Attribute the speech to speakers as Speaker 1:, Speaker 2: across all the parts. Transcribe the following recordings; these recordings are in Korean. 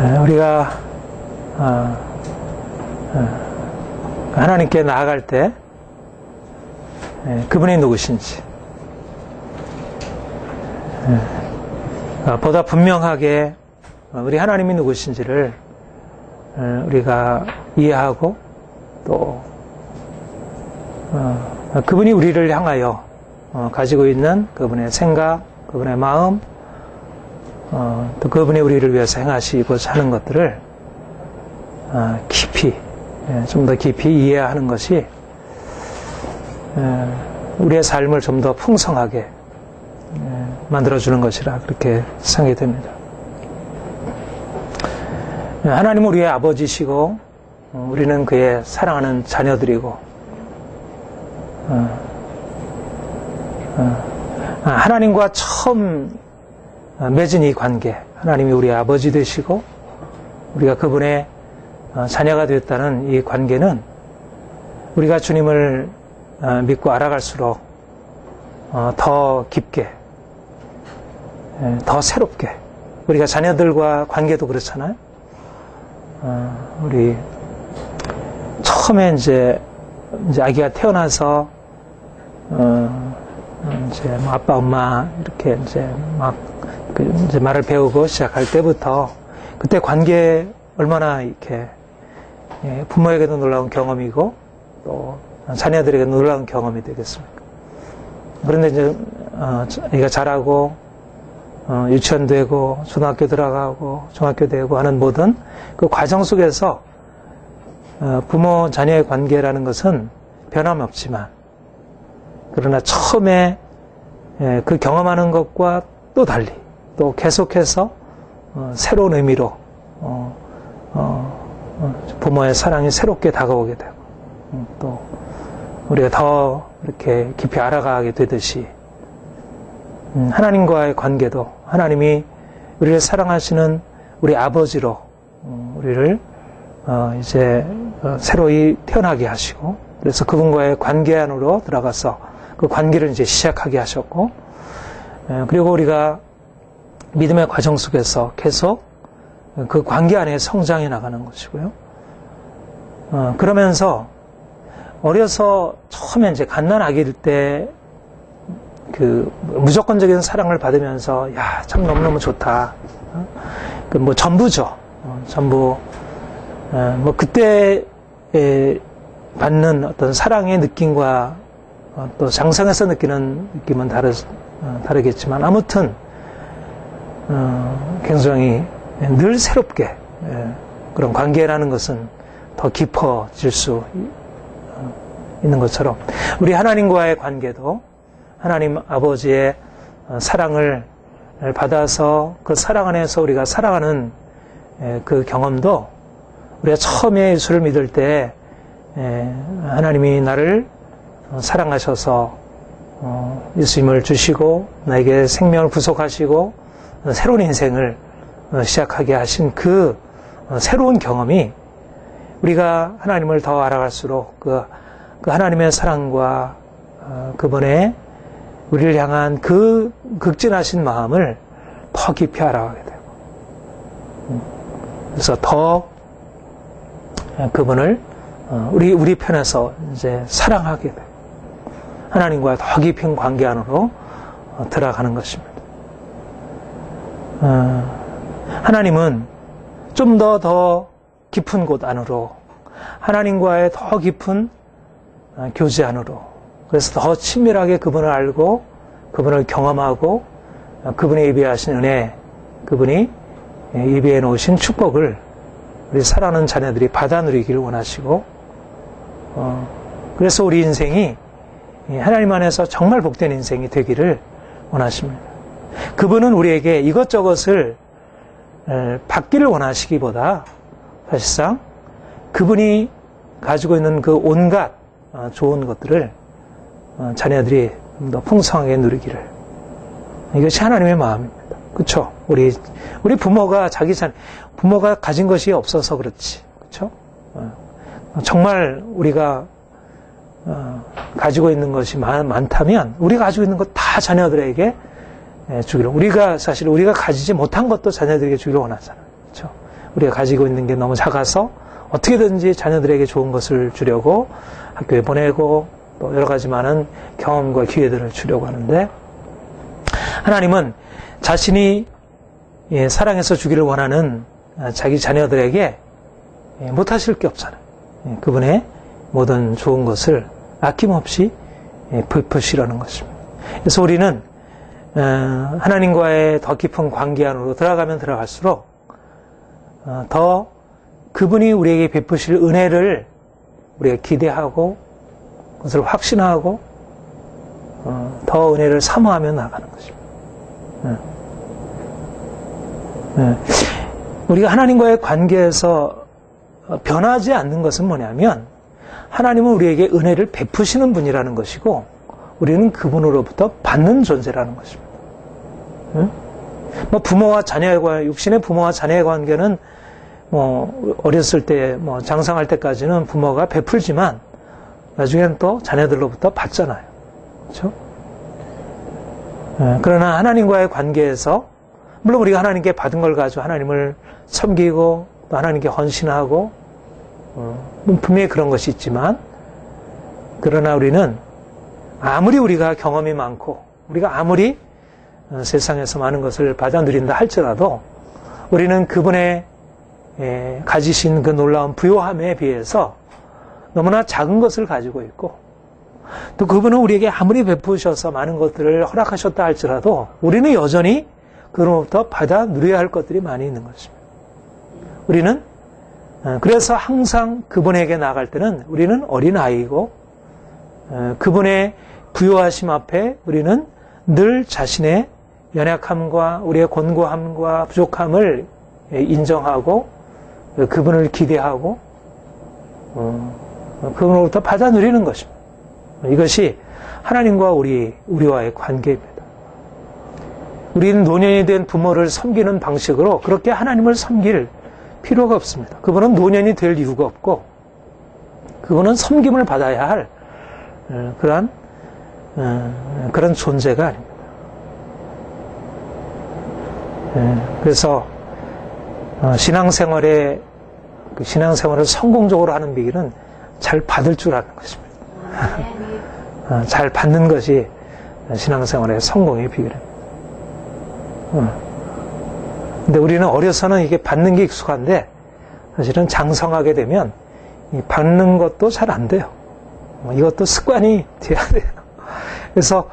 Speaker 1: 우리가 하나님께 나아갈 때 그분이 누구신지 보다 분명하게 우리 하나님이 누구신지를 우리가 이해하고 또 그분이 우리를 향하여 가지고 있는 그분의 생각, 그분의 마음, 또 그분이 우리를 위해서 행하시고자 하는 것들을 깊이, 좀 더 깊이 이해하는 것이 우리의 삶을 좀 더 풍성하게 만들어주는 것이라 그렇게 생각이 됩니다. 하나님은 우리의 아버지시고 우리는 그의 사랑하는 자녀들이고 하나님과 처음 맺은 이 관계, 하나님이 우리의 아버지 되시고 우리가 그분의 자녀가 되었다는 이 관계는 우리가 주님을 믿고 알아갈수록 더 깊게, 더 새롭게, 우리가 자녀들과 관계도 그렇잖아요. 우리 처음에 이제 아기가 태어나서 이제 아빠, 엄마 이렇게 이제 막 이제 말을 배우고 시작할 때부터 그때 관계 얼마나 이렇게 부모에게도 놀라운 경험이고 또 자녀들에게 놀라운 경험이 되겠습니까? 그런데 이제 아기가 자라고 유치원 되고 초등학교 들어가고 중학교 되고 하는 모든 그 과정 속에서 부모 자녀의 관계라는 것은 변함없지만 그러나 처음에 그 경험하는 것과 또 달리 또 계속해서 새로운 의미로 부모의 사랑이 새롭게 다가오게 되고 또 우리가 더 이렇게 깊이 알아가게 되듯이 하나님과의 관계도 하나님이 우리를 사랑하시는 우리 아버지로 우리를 이제 새로이 태어나게 하시고 그래서 그분과의 관계 안으로 들어가서 그 관계를 이제 시작하게 하셨고 그리고 우리가 믿음의 과정 속에서 계속 그 관계 안에 성장해 나가는 것이고요. 그러면서 어려서 처음에 이제 갓난아기일 때 그 무조건적인 사랑을 받으면서 야, 참 너무너무 좋다. 그 뭐 전부죠. 전부 뭐 그때 받는 어떤 사랑의 느낌과 또 장성에서 느끼는 느낌은 다르겠지만 아무튼 굉장히 늘 새롭게 그런 관계라는 것은 더 깊어질 수 있는 것처럼 우리 하나님과의 관계도 하나님 아버지의 사랑을 받아서 그 사랑 안에서 우리가 살아가는 그 경험도 우리가 처음에 예수를 믿을 때 하나님이 나를 사랑하셔서 예수님을 주시고 나에게 생명을 부속하시고 새로운 인생을 시작하게 하신 그 새로운 경험이 우리가 하나님을 더 알아갈수록 그 하나님의 사랑과 그분의 우리를 향한 그 극진하신 마음을 더 깊이 알아가게 되고 그래서 더 그분을 우리 편에서 이제 사랑하게 되고 하나님과 더 깊은 관계 안으로 들어가는 것입니다. 하나님은 좀 더 깊은 곳 안으로 하나님과의 더 깊은 교제 안으로 그래서 더 친밀하게 그분을 알고 그분을 경험하고 그분이 예비하신 은혜 그분이 예비해 놓으신 축복을 우리 사랑하는 자녀들이 받아 누리기를 원하시고 그래서 우리 인생이 하나님 안에서 정말 복된 인생이 되기를 원하십니다. 그분은 우리에게 이것저것을 받기를 원하시기보다 사실상 그분이 가지고 있는 그 온갖 좋은 것들을 자녀들이 더 풍성하게 누리기를 이것이 하나님의 마음입니다. 그렇죠? 우리 부모가 부모가 가진 것이 없어서 그렇지, 그렇죠? 정말 우리가 가지고 있는 것이 많다면 우리가 가지고 있는 것 다 자녀들에게 주기를 우리가 가지지 못한 것도 자녀들에게 주기를 원하잖아요. 그렇죠? 우리가 가지고 있는 게 너무 작아서 어떻게든지 자녀들에게 좋은 것을 주려고 학교에 보내고 또 여러 가지 많은 경험과 기회들을 주려고 하는데, 하나님은 자신이 사랑해서 주기를 원하는 자기 자녀들에게 못하실 게 없잖아요. 그분의 모든 좋은 것을 아낌없이 베푸시라는 것입니다. 그래서 우리는 하나님과의 더 깊은 관계 안으로 들어가면 들어갈수록 더 그분이 우리에게 베푸실 은혜를 우리가 기대하고 그것을 확신하고 더 은혜를 사모하며 나가는 것입니다. 우리가 하나님과의 관계에서 변하지 않는 것은 뭐냐면, 하나님은 우리에게 은혜를 베푸시는 분이라는 것이고 우리는 그분으로부터 받는 존재라는 것입니다. 부모와 자녀의 관계, 육신의 부모와 자녀의 관계는 어렸을 때 장성할 때까지는 부모가 베풀지만 나중에는 또 자녀들로부터 받잖아요. 그렇죠? 그러나 하나님과의 관계에서 물론 우리가 하나님께 받은 걸 가지고 하나님을 섬기고 또 하나님께 헌신하고 분명히 그런 것이 있지만, 그러나 우리는 아무리 우리가 경험이 많고 우리가 아무리 세상에서 많은 것을 받아 누린다 할지라도 우리는 그분의 가지신 그 놀라운 부요함에 비해서 너무나 작은 것을 가지고 있고, 또 그분은 우리에게 아무리 베푸셔서 많은 것들을 허락하셨다 할지라도 우리는 여전히 그로부터 받아 누려야 할 것들이 많이 있는 것입니다. 우리는 그래서 항상 그분에게 나아갈 때는 우리는 어린아이이고, 그분의 부요하심 앞에 우리는 늘 자신의 연약함과 우리의 곤고함과 부족함을 인정하고 그분을 기대하고 그분으로부터 받아 누리는 것입니다. 이것이 하나님과 우리와의 관계입니다. 우리는 노년이 된 부모를 섬기는 방식으로 그렇게 하나님을 섬길 필요가 없습니다. 그분은 노년이 될 이유가 없고 그분은 섬김을 받아야 할 그런 존재가 아닙니다. 그래서 신앙생활을 성공적으로 하는 비결은 잘 받을 줄 아는 것입니다. 잘 받는 것이 신앙생활의 성공의 비결입니다. 근데 우리는 어려서는 이게 받는 게 익숙한데 사실은 장성하게 되면 이 받는 것도 잘 안 돼요. 이것도 습관이 돼야 돼요. 그래서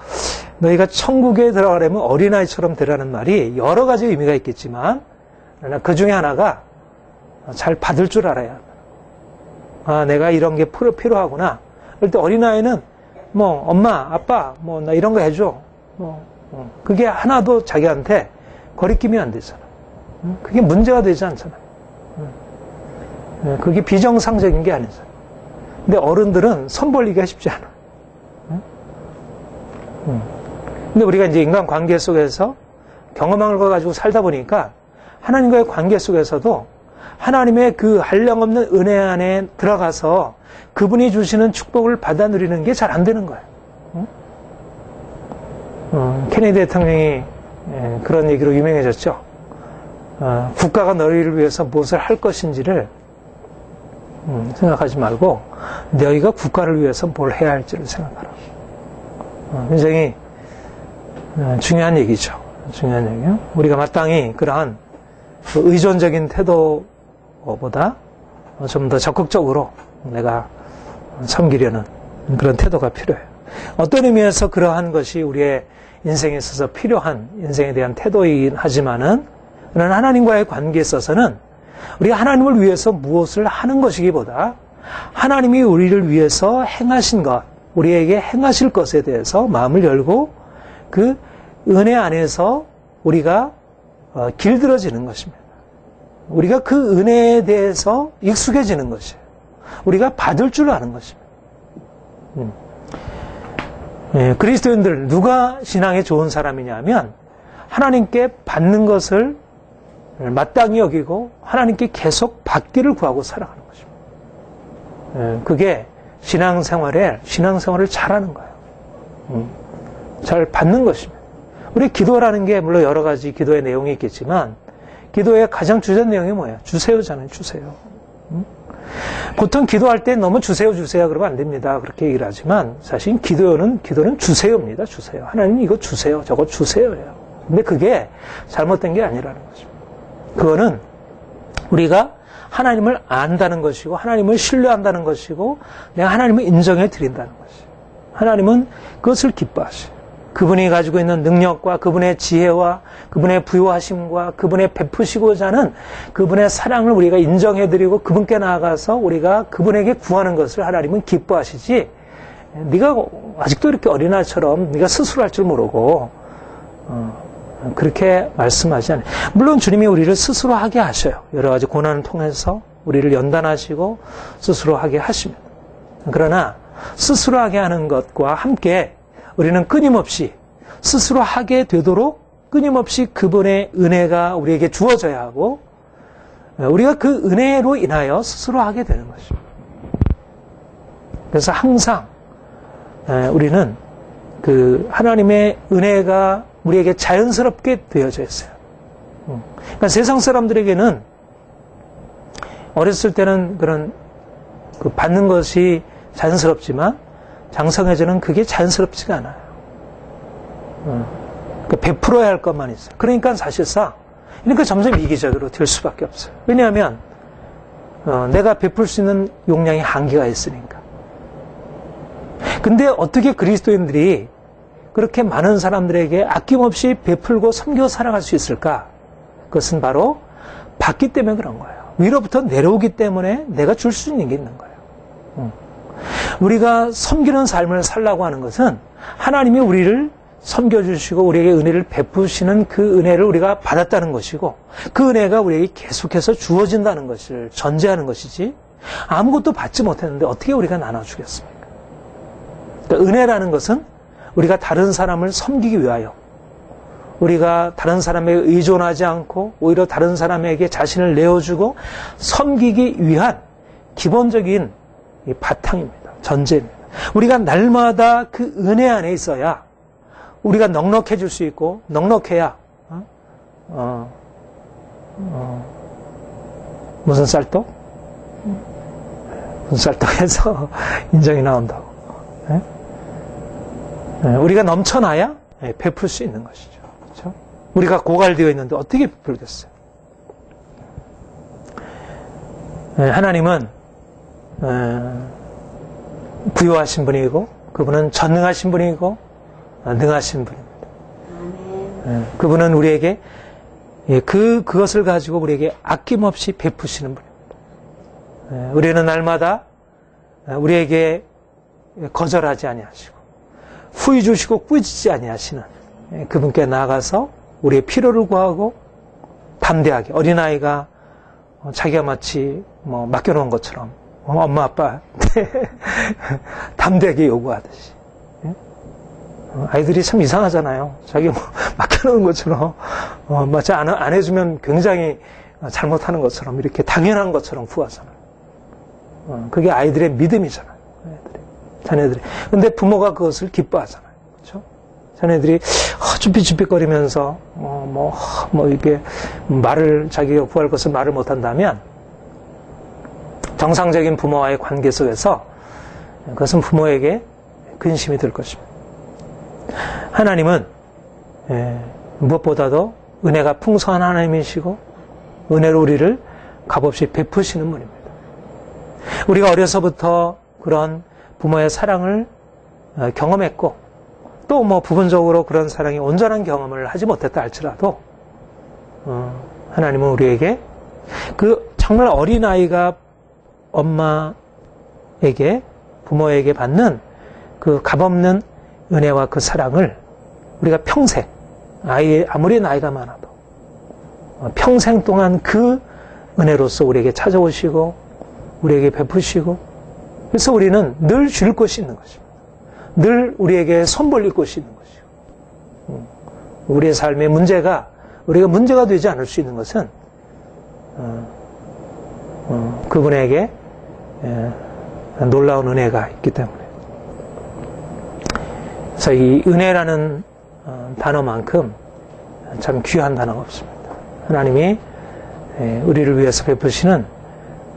Speaker 1: 너희가 천국에 들어가려면 어린아이처럼 되라는 말이 여러 가지 의미가 있겠지만 그 중에 하나가 잘 받을 줄 알아야 합니다. 아, 내가 이런 게 필요하구나. 그럴 때 어린아이는 엄마, 아빠, 나 이런 거 해줘. 그게 하나도 자기한테 거리낌이 안 되잖아. 그게 문제가 되지 않잖아. 그게 비정상적인 게 아니잖아. 근데 어른들은 손 벌리기가 쉽지 않아. 근데 우리가 이제 인간 관계 속에서 경험한 걸 가지고 살다 보니까 하나님과의 관계 속에서도 하나님의 그 한량없는 은혜 안에 들어가서 그분이 주시는 축복을 받아 누리는 게 잘 안 되는 거예요. 케네디 대통령이 그런 얘기로 유명해졌죠. 국가가 너희를 위해서 무엇을 할 것인지를 생각하지 말고 너희가 국가를 위해서 뭘 해야 할지를 생각하라. 굉장히 중요한 얘기죠. 중요한 얘기요. 우리가 마땅히 그러한 의존적인 태도보다 좀 더 적극적으로 내가 섬기려는 그런 태도가 필요해요. 어떤 의미에서 그러한 것이 우리의 인생에 있어서 필요한 인생에 대한 태도이긴 하지만은 그러나 하나님과의 관계에 있어서는 우리가 하나님을 위해서 무엇을 하는 것이기보다 하나님이 우리를 위해서 행하신 것, 우리에게 행하실 것에 대해서 마음을 열고 그 은혜 안에서 우리가 길들어지는 것입니다. 우리가 그 은혜에 대해서 익숙해지는 것이에요. 우리가 받을 줄 아는 것입니다. 그리스도인들 누가 신앙에 좋은 사람이냐면 하나님께 받는 것을 마땅히 여기고 하나님께 계속 받기를 구하고 살아가는 것입니다. 그게 신앙생활을 잘하는 거예요. 잘 받는 것입니다. 우리 기도라는 게 물론 여러 가지 기도의 내용이 있겠지만 기도의 가장 주된 내용이 뭐예요? 주세요잖아요. 주세요. 보통 기도할 때 너무 주세요 그러면 안 됩니다. 그렇게 얘기를 하지만 사실 기도는 주세요입니다. 주세요. 하나님 이거 주세요. 저거 주세요예요. 근데 그게 잘못된 게 아니라는 거죠. 그거는 우리가 하나님을 안다는 것이고 하나님을 신뢰한다는 것이고 내가 하나님을 인정해 드린다는 것이에요. 하나님은 그것을 기뻐하셔요. 그분이 가지고 있는 능력과 그분의 지혜와 그분의 부요하심과 그분의 베푸시고자 하는 그분의 사랑을 우리가 인정해드리고 그분께 나아가서 우리가 그분에게 구하는 것을 하나님은 기뻐하시지, 네가 아직도 이렇게 어린아이처럼 네가 스스로 할 줄 모르고 그렇게 말씀하지 않아요. 물론 주님이 우리를 스스로 하게 하셔요. 여러 가지 고난을 통해서 우리를 연단하시고 스스로 하게 하십니다. 그러나 스스로 하게 하는 것과 함께 우리는 끊임없이 스스로 하게 되도록 끊임없이 그분의 은혜가 우리에게 주어져야 하고 우리가 그 은혜로 인하여 스스로 하게 되는 것입니다. 그래서 항상 우리는 그 하나님의 은혜가 우리에게 자연스럽게 되어져 있어요. 그러니까 세상 사람들에게는 어렸을 때는 그런 그 받는 것이 자연스럽지만 장성해져는 그게 자연스럽지가 않아요. 그러니까 베풀어야 할 것만 있어요. 그러니까 사실상 점점 이기적으로 될 수밖에 없어요. 왜냐하면 내가 베풀 수 있는 용량이 한계가 있으니까. 근데 어떻게 그리스도인들이 그렇게 많은 사람들에게 아낌없이 베풀고 섬겨 살아갈 수 있을까? 그것은 바로 받기 때문에 그런 거예요. 위로부터 내려오기 때문에 내가 줄 수 있는 게 있는 거예요. 우리가 섬기는 삶을 살라고 하는 것은 하나님이 우리를 섬겨주시고 우리에게 은혜를 베푸시는 그 은혜를 우리가 받았다는 것이고 그 은혜가 우리에게 계속해서 주어진다는 것을 전제하는 것이지 아무것도 받지 못했는데 어떻게 우리가 나눠주겠습니까? 그러니까 은혜라는 것은 우리가 다른 사람을 섬기기 위하여 우리가 다른 사람에게 의존하지 않고 오히려 다른 사람에게 자신을 내어주고 섬기기 위한 기본적인 이 바탕입니다. 전제입니다. 우리가 날마다 그 은혜 안에 있어야 우리가 넉넉해질 수 있고 넉넉해야 무슨 쌀떡? 무슨 쌀떡에서 인정이 나온다고. 우리가 넘쳐나야 베풀 수 있는 것이죠. 그렇죠? 우리가 고갈되어 있는데 어떻게 베풀겠어요? 하나님은 부요하신 분이고 그분은 전능하신 분이고 능하신 분입니다. 그분은 우리에게 그것을 가지고 우리에게 아낌없이 베푸시는 분입니다. 우리는 날마다 우리에게 거절하지 아니하시고 후히 주시고 꾸짖지 아니하시는 그분께 나아가서 우리의 필요를 구하고 담대하게 어린아이가 자기가 마치 맡겨놓은 것처럼 엄마 아빠한테 담대하게 요구하듯이. 아이들이 참 이상하잖아요. 자기 맡겨놓은 것처럼 마치 안 해주면 굉장히 잘못하는 것처럼 이렇게 당연한 것처럼 구하잖아요. 그게 아이들의 믿음이잖아요. 자녀들이. 근데 부모가 그것을 기뻐하잖아요. 그렇죠? 자녀들이 쭈삣쭈삣거리면서 이게 말을 자기가 구할 것을 말을 못한다면 정상적인 부모와의 관계 속에서 그것은 부모에게 근심이 될 것입니다. 하나님은 무엇보다도 은혜가 풍성한 하나님이시고 은혜로 우리를 값없이 베푸시는 분입니다. 우리가 어려서부터 그런 부모의 사랑을 경험했고 또 부분적으로 그런 사랑이 온전한 경험을 하지 못했다 할지라도 하나님은 우리에게 그 정말 어린아이가 엄마에게 부모에게 받는 그 값없는 은혜와 그 사랑을 우리가 평생 아무리 나이가 많아도 평생 동안 그 은혜로서 우리에게 찾아오시고 우리에게 베푸시고 그래서 우리는 늘 줄 곳이 있는 것입니다. 늘 우리에게 손 벌릴 곳이 있는 것이고 우리의 삶의 문제가 우리가 문제가 되지 않을 수 있는 것은 그분에게 놀라운 은혜가 있기 때문에 그래서 이 은혜라는 단어만큼 참 귀한 단어가 없습니다. 하나님이 우리를 위해서 베푸시는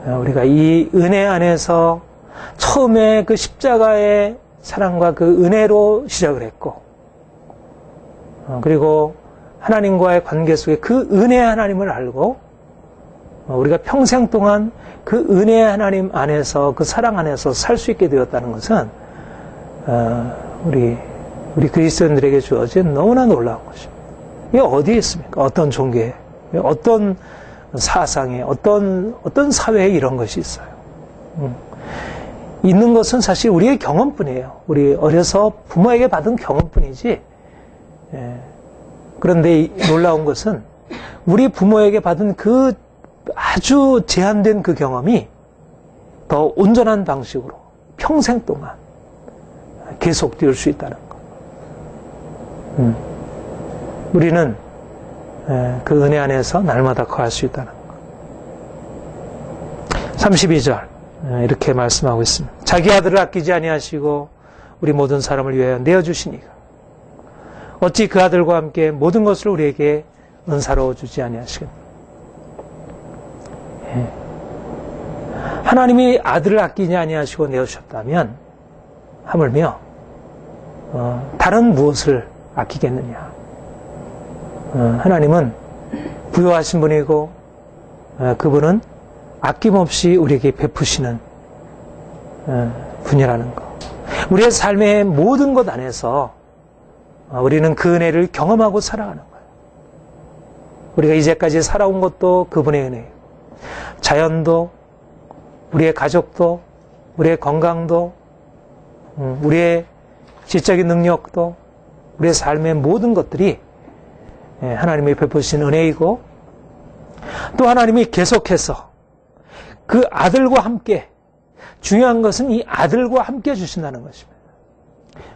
Speaker 1: 우리가 이 은혜 안에서 처음에 그 십자가의 사랑과 그 은혜로 시작을 했고, 그리고 하나님과의 관계 속에 그 은혜의 하나님을 알고 우리가 평생 동안 그 은혜의 하나님 안에서, 그 사랑 안에서 살 수 있게 되었다는 것은 우리 그리스도인들에게 주어진 너무나 놀라운 것입니다. 이게 어디에 있습니까? 어떤 종교에, 어떤 사상에, 어떤 사회에 이런 것이 있어요. 있는 것은 사실 우리의 경험뿐이에요. 우리 어려서 부모에게 받은 경험뿐이지. 그런데 놀라운 것은 우리 부모에게 받은 그 아주 제한된 그 경험이 더 온전한 방식으로 평생 동안 계속될 수 있다는 것. 우리는 그 은혜 안에서 날마다 거할 수 있다는 것. 32절 이렇게 말씀하고 있습니다. 자기 아들을 아끼지 아니하시고 우리 모든 사람을 위하여 내어주시니가 어찌 그 아들과 함께 모든 것을 우리에게 은사로 주지 아니하시겠느냐. 하나님이 아들을 아끼지 아니하시고 내어주셨다면 하물며 다른 무엇을 아끼겠느냐. 하나님은 부요하신 분이고 그분은 아낌없이 우리에게 베푸시는 분이라는 것. 우리의 삶의 모든 것 안에서 우리는 그 은혜를 경험하고 살아가는 거예요. 우리가 이제까지 살아온 것도 그분의 은혜예요. 자연도, 우리의 가족도, 우리의 건강도, 우리의 지적인 능력도, 우리의 삶의 모든 것들이 하나님이 베푸신 은혜이고, 또 하나님이 계속해서 그 아들과 함께, 중요한 것은 이 아들과 함께 주신다는 것입니다.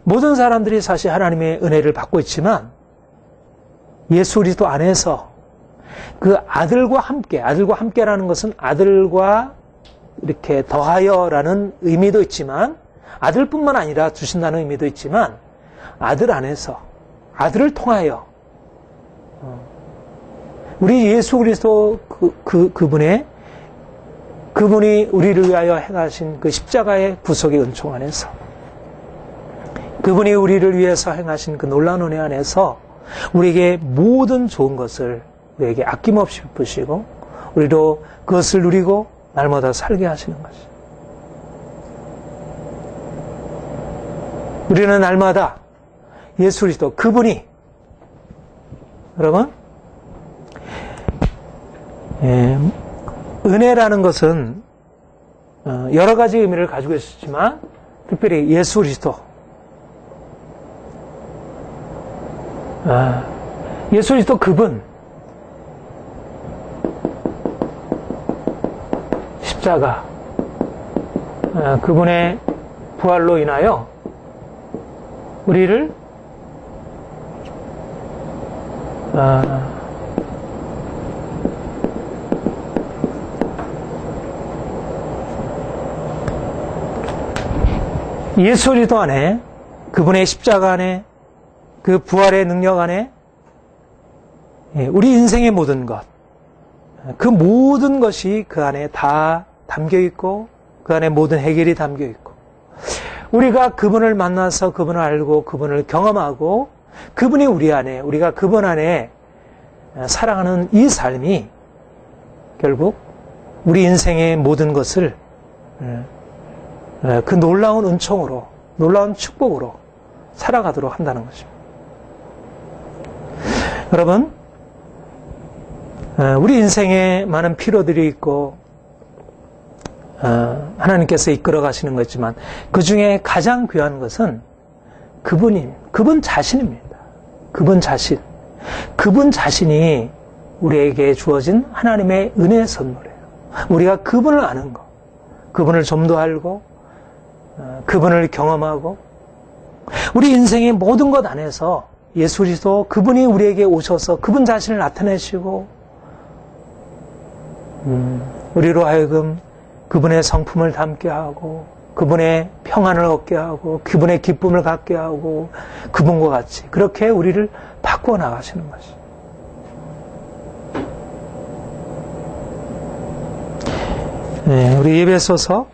Speaker 1: 모든 사람들이 사실 하나님의 은혜를 받고 있지만 예수 그리스도 안에서 그 아들과 함께라는 것은 아들과 이렇게 더하여라는 의미도 있지만, 아들뿐만 아니라 주신다는 의미도 있지만, 아들 안에서, 아들을 통하여 우리 예수 그리스도 그분이 우리를 위하여 행하신 그 십자가의 구속의 은총 안에서, 그분이 우리를 위해서 행하신 그 놀라운 은혜 안에서 우리에게 모든 좋은 것을 우리에게 아낌없이 베푸시고 우리도 그것을 누리고 날마다 살게 하시는 것이죠. 우리는 날마다 예수 그리스도 그분이, 여러분, 은혜라는 것은 여러 가지 의미를 가지고 있었지만 특별히 예수 그리스도, 예수 그리스도 그분, 십자가, 그분의 부활로 인하여 우리를 예수 그리스도 안에, 그분의 십자가 안에, 그 부활의 능력 안에 우리 인생의 모든 것, 그 모든 것이 그 안에 다 담겨 있고 그 안에 모든 해결이 담겨 있고, 우리가 그분을 만나서 그분을 알고 그분을 경험하고 그분이 우리 안에, 우리가 그분 안에 살아가는 이 삶이 결국 우리 인생의 모든 것을 그 놀라운 은총으로, 놀라운 축복으로 살아가도록 한다는 것입니다. 여러분, 우리 인생에 많은 필요들이 있고 하나님께서 이끌어 가시는 거지만 그 중에 가장 귀한 것은 그분 자신입니다. 그분 자신이 우리에게 주어진 하나님의 은혜의 선물이에요. 우리가 그분을 아는 것, 그분을 좀 더 알고 그분을 경험하고 우리 인생의 모든 것 안에서 예수 그리스도 그분이 우리에게 오셔서 그분 자신을 나타내시고 우리로 하여금 그분의 성품을 담게 하고 그분의 평안을 얻게 하고 그분의 기쁨을 갖게 하고 그분과 같이 그렇게 우리를 바꾸어 나가시는 것이죠. 네, 우리 에베소서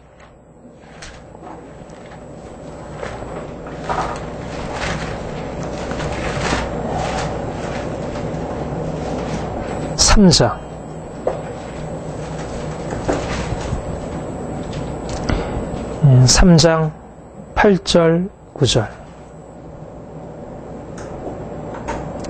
Speaker 1: 3장 3장 8절 9절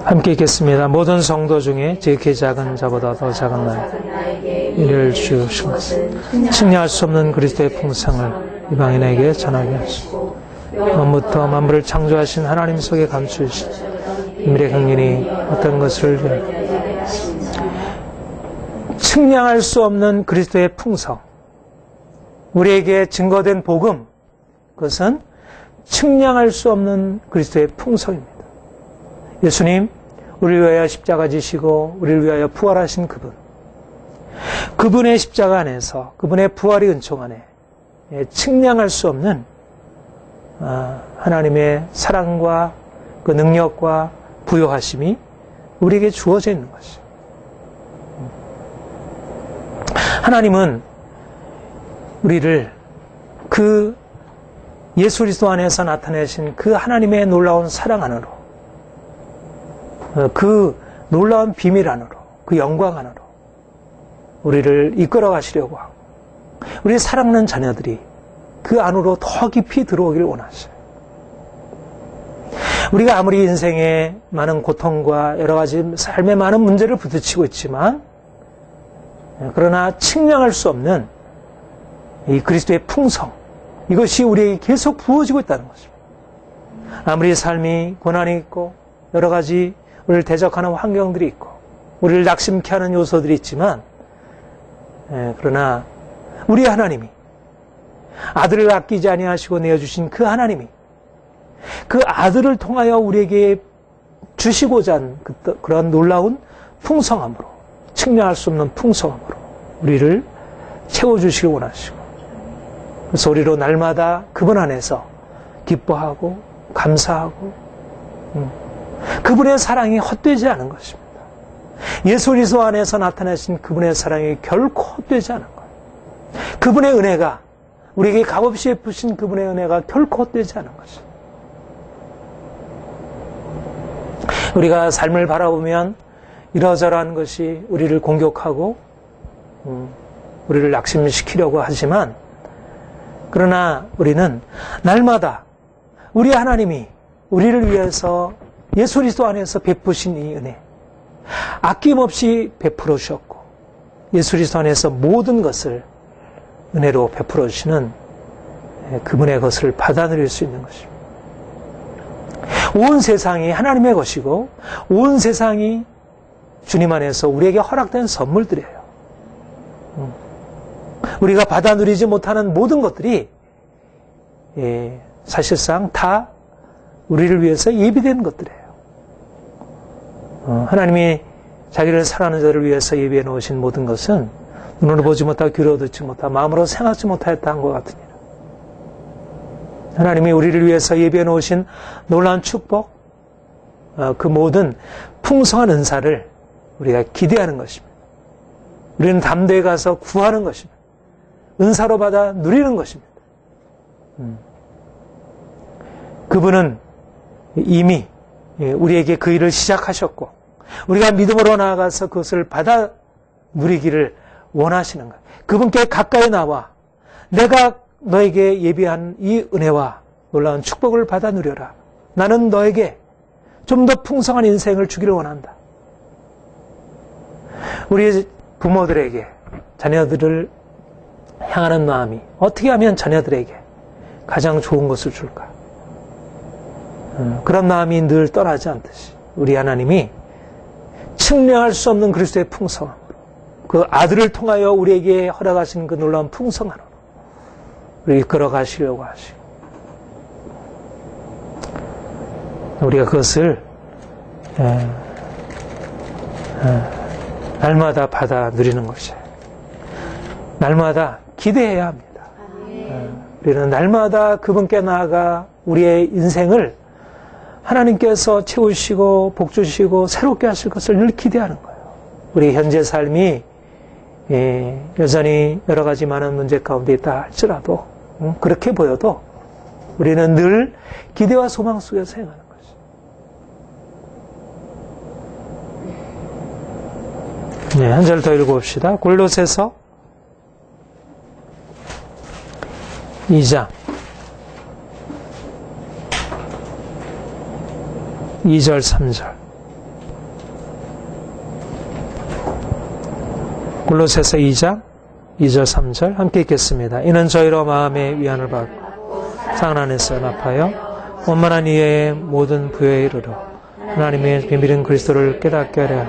Speaker 1: 함께 읽겠습니다. 모든 성도 중에 제게 작은 자보다 더 작은 나에게 이를 주신 것은 측량할 수 없는 그리스도의 풍성을 이방인에게 전하게 하시고 처음부터 만물을 창조하신 하나님 속에 감추신 비밀의 경륜이 어떤 것을 측량할 수 없는 그리스도의 풍성, 우리에게 증거된 복음, 그것은 측량할 수 없는 그리스도의 풍성입니다. 예수님, 우리를 위하여 십자가 지시고 우리를 위하여 부활하신 그분의 십자가 안에서, 그분의 부활의 은총 안에 측량할 수 없는 하나님의 사랑과 그 능력과 부요하심이 우리에게 주어져 있는 것이죠. 하나님은 우리를 그 예수 그리스도 안에서 나타내신 그 하나님의 놀라운 사랑 안으로, 그 놀라운 비밀 안으로, 그 영광 안으로 우리를 이끌어 가시려고 하고, 우리 사랑하는 자녀들이 그 안으로 더 깊이 들어오기를 원하셔요. 우리가 아무리 인생에 많은 고통과 여러 가지 삶에 많은 문제를 부딪히고 있지만, 그러나 측량할 수 없는 이 그리스도의 풍성, 이것이 우리에게 계속 부어지고 있다는 것입니다. 아무리 삶이 고난이 있고 여러 가지 우리를 대적하는 환경들이 있고 우리를 낙심케 하는 요소들이 있지만, 그러나 우리 하나님이 아들을 아끼지 아니하시고 내어주신 그 하나님이 그 아들을 통하여 우리에게 주시고자 한 그런 놀라운 풍성함으로, 측량할 수 없는 풍성함으로 우리를 채워주시길 원하시고, 그래서 우리로 날마다 그분 안에서 기뻐하고 감사하고 그분의 사랑이 헛되지 않은 것입니다. 예수 그리스도 안에서 나타내신 그분의 사랑이 결코 헛되지 않은 것. 그분의 은혜가, 우리에게 값없이 베푸신 그분의 은혜가 결코 헛되지 않은 것입니다. 우리가 삶을 바라보면 이러저러한 것이 우리를 공격하고 우리를 낙심시키려고 하지만, 그러나 우리는 날마다 우리 하나님이 우리를 위해서 예수 그리스도 안에서 베푸신 이 은혜, 아낌없이 베풀어 주셨고 예수 그리스도 안에서 모든 것을 은혜로 베풀어 주시는 그분의 것을 받아 누릴 수 있는 것입니다. 온 세상이 하나님의 것이고 온 세상이 주님 안에서 우리에게 허락된 선물들이에요. 우리가 받아 누리지 못하는 모든 것들이 사실상 다 우리를 위해서 예비된 것들이에요. 하나님이 자기를 사랑하는 자를 위해서 예비해 놓으신 모든 것은 눈으로 보지 못하고 귀로 듣지 못하고 마음으로 생각지 못하였다 한 것 같으니라. 하나님이 우리를 위해서 예비해 놓으신 놀라운 축복, 그 모든 풍성한 은사를 우리가 기대하는 것입니다. 우리는 담대히 가서 구하는 것입니다. 은사로 받아 누리는 것입니다. 그분은 이미 우리에게 그 일을 시작하셨고 우리가 믿음으로 나아가서 그것을 받아 누리기를 원하시는 거예요. 그분께 가까이 나와 내가 너에게 예비한 이 은혜와 놀라운 축복을 받아 누려라. 나는 너에게 좀 더 풍성한 인생을 주기를 원한다. 우리 부모들에게 자녀들을 향하는 마음이 어떻게 하면 자녀들에게 가장 좋은 것을 줄까? 그런 마음이 늘 떠나지 않듯이 우리 하나님이 측량할 수 없는 그리스도의 풍성함, 그 아들을 통하여 우리에게 허락하신 그 놀라운 풍성함으로 우리 이끌어 가시려고 하시고, 우리가 그것을 날마다 받아 누리는 것이에요. 날마다 기대해야 합니다. 우리는 날마다 그분께 나아가 우리의 인생을 하나님께서 채우시고 복 주시고 새롭게 하실 것을 늘 기대하는 거예요. 우리 현재 삶이 여전히 여러 가지 많은 문제 가운데 있다 할지라도 그렇게 보여도 우리는 늘 기대와 소망 속에서 행하는 것이. 네, 한 절 더 읽어봅시다. 골로새서 2장 2절 3절. 골로새서 2장 2절 3절 함께 읽겠습니다. 이는 저희로 마음의 위안을 받고 상 안에서 연합하여 원만한 이해의 모든 부여에 이르러 하나님의 비밀인 그리스도를 깨닫게 하려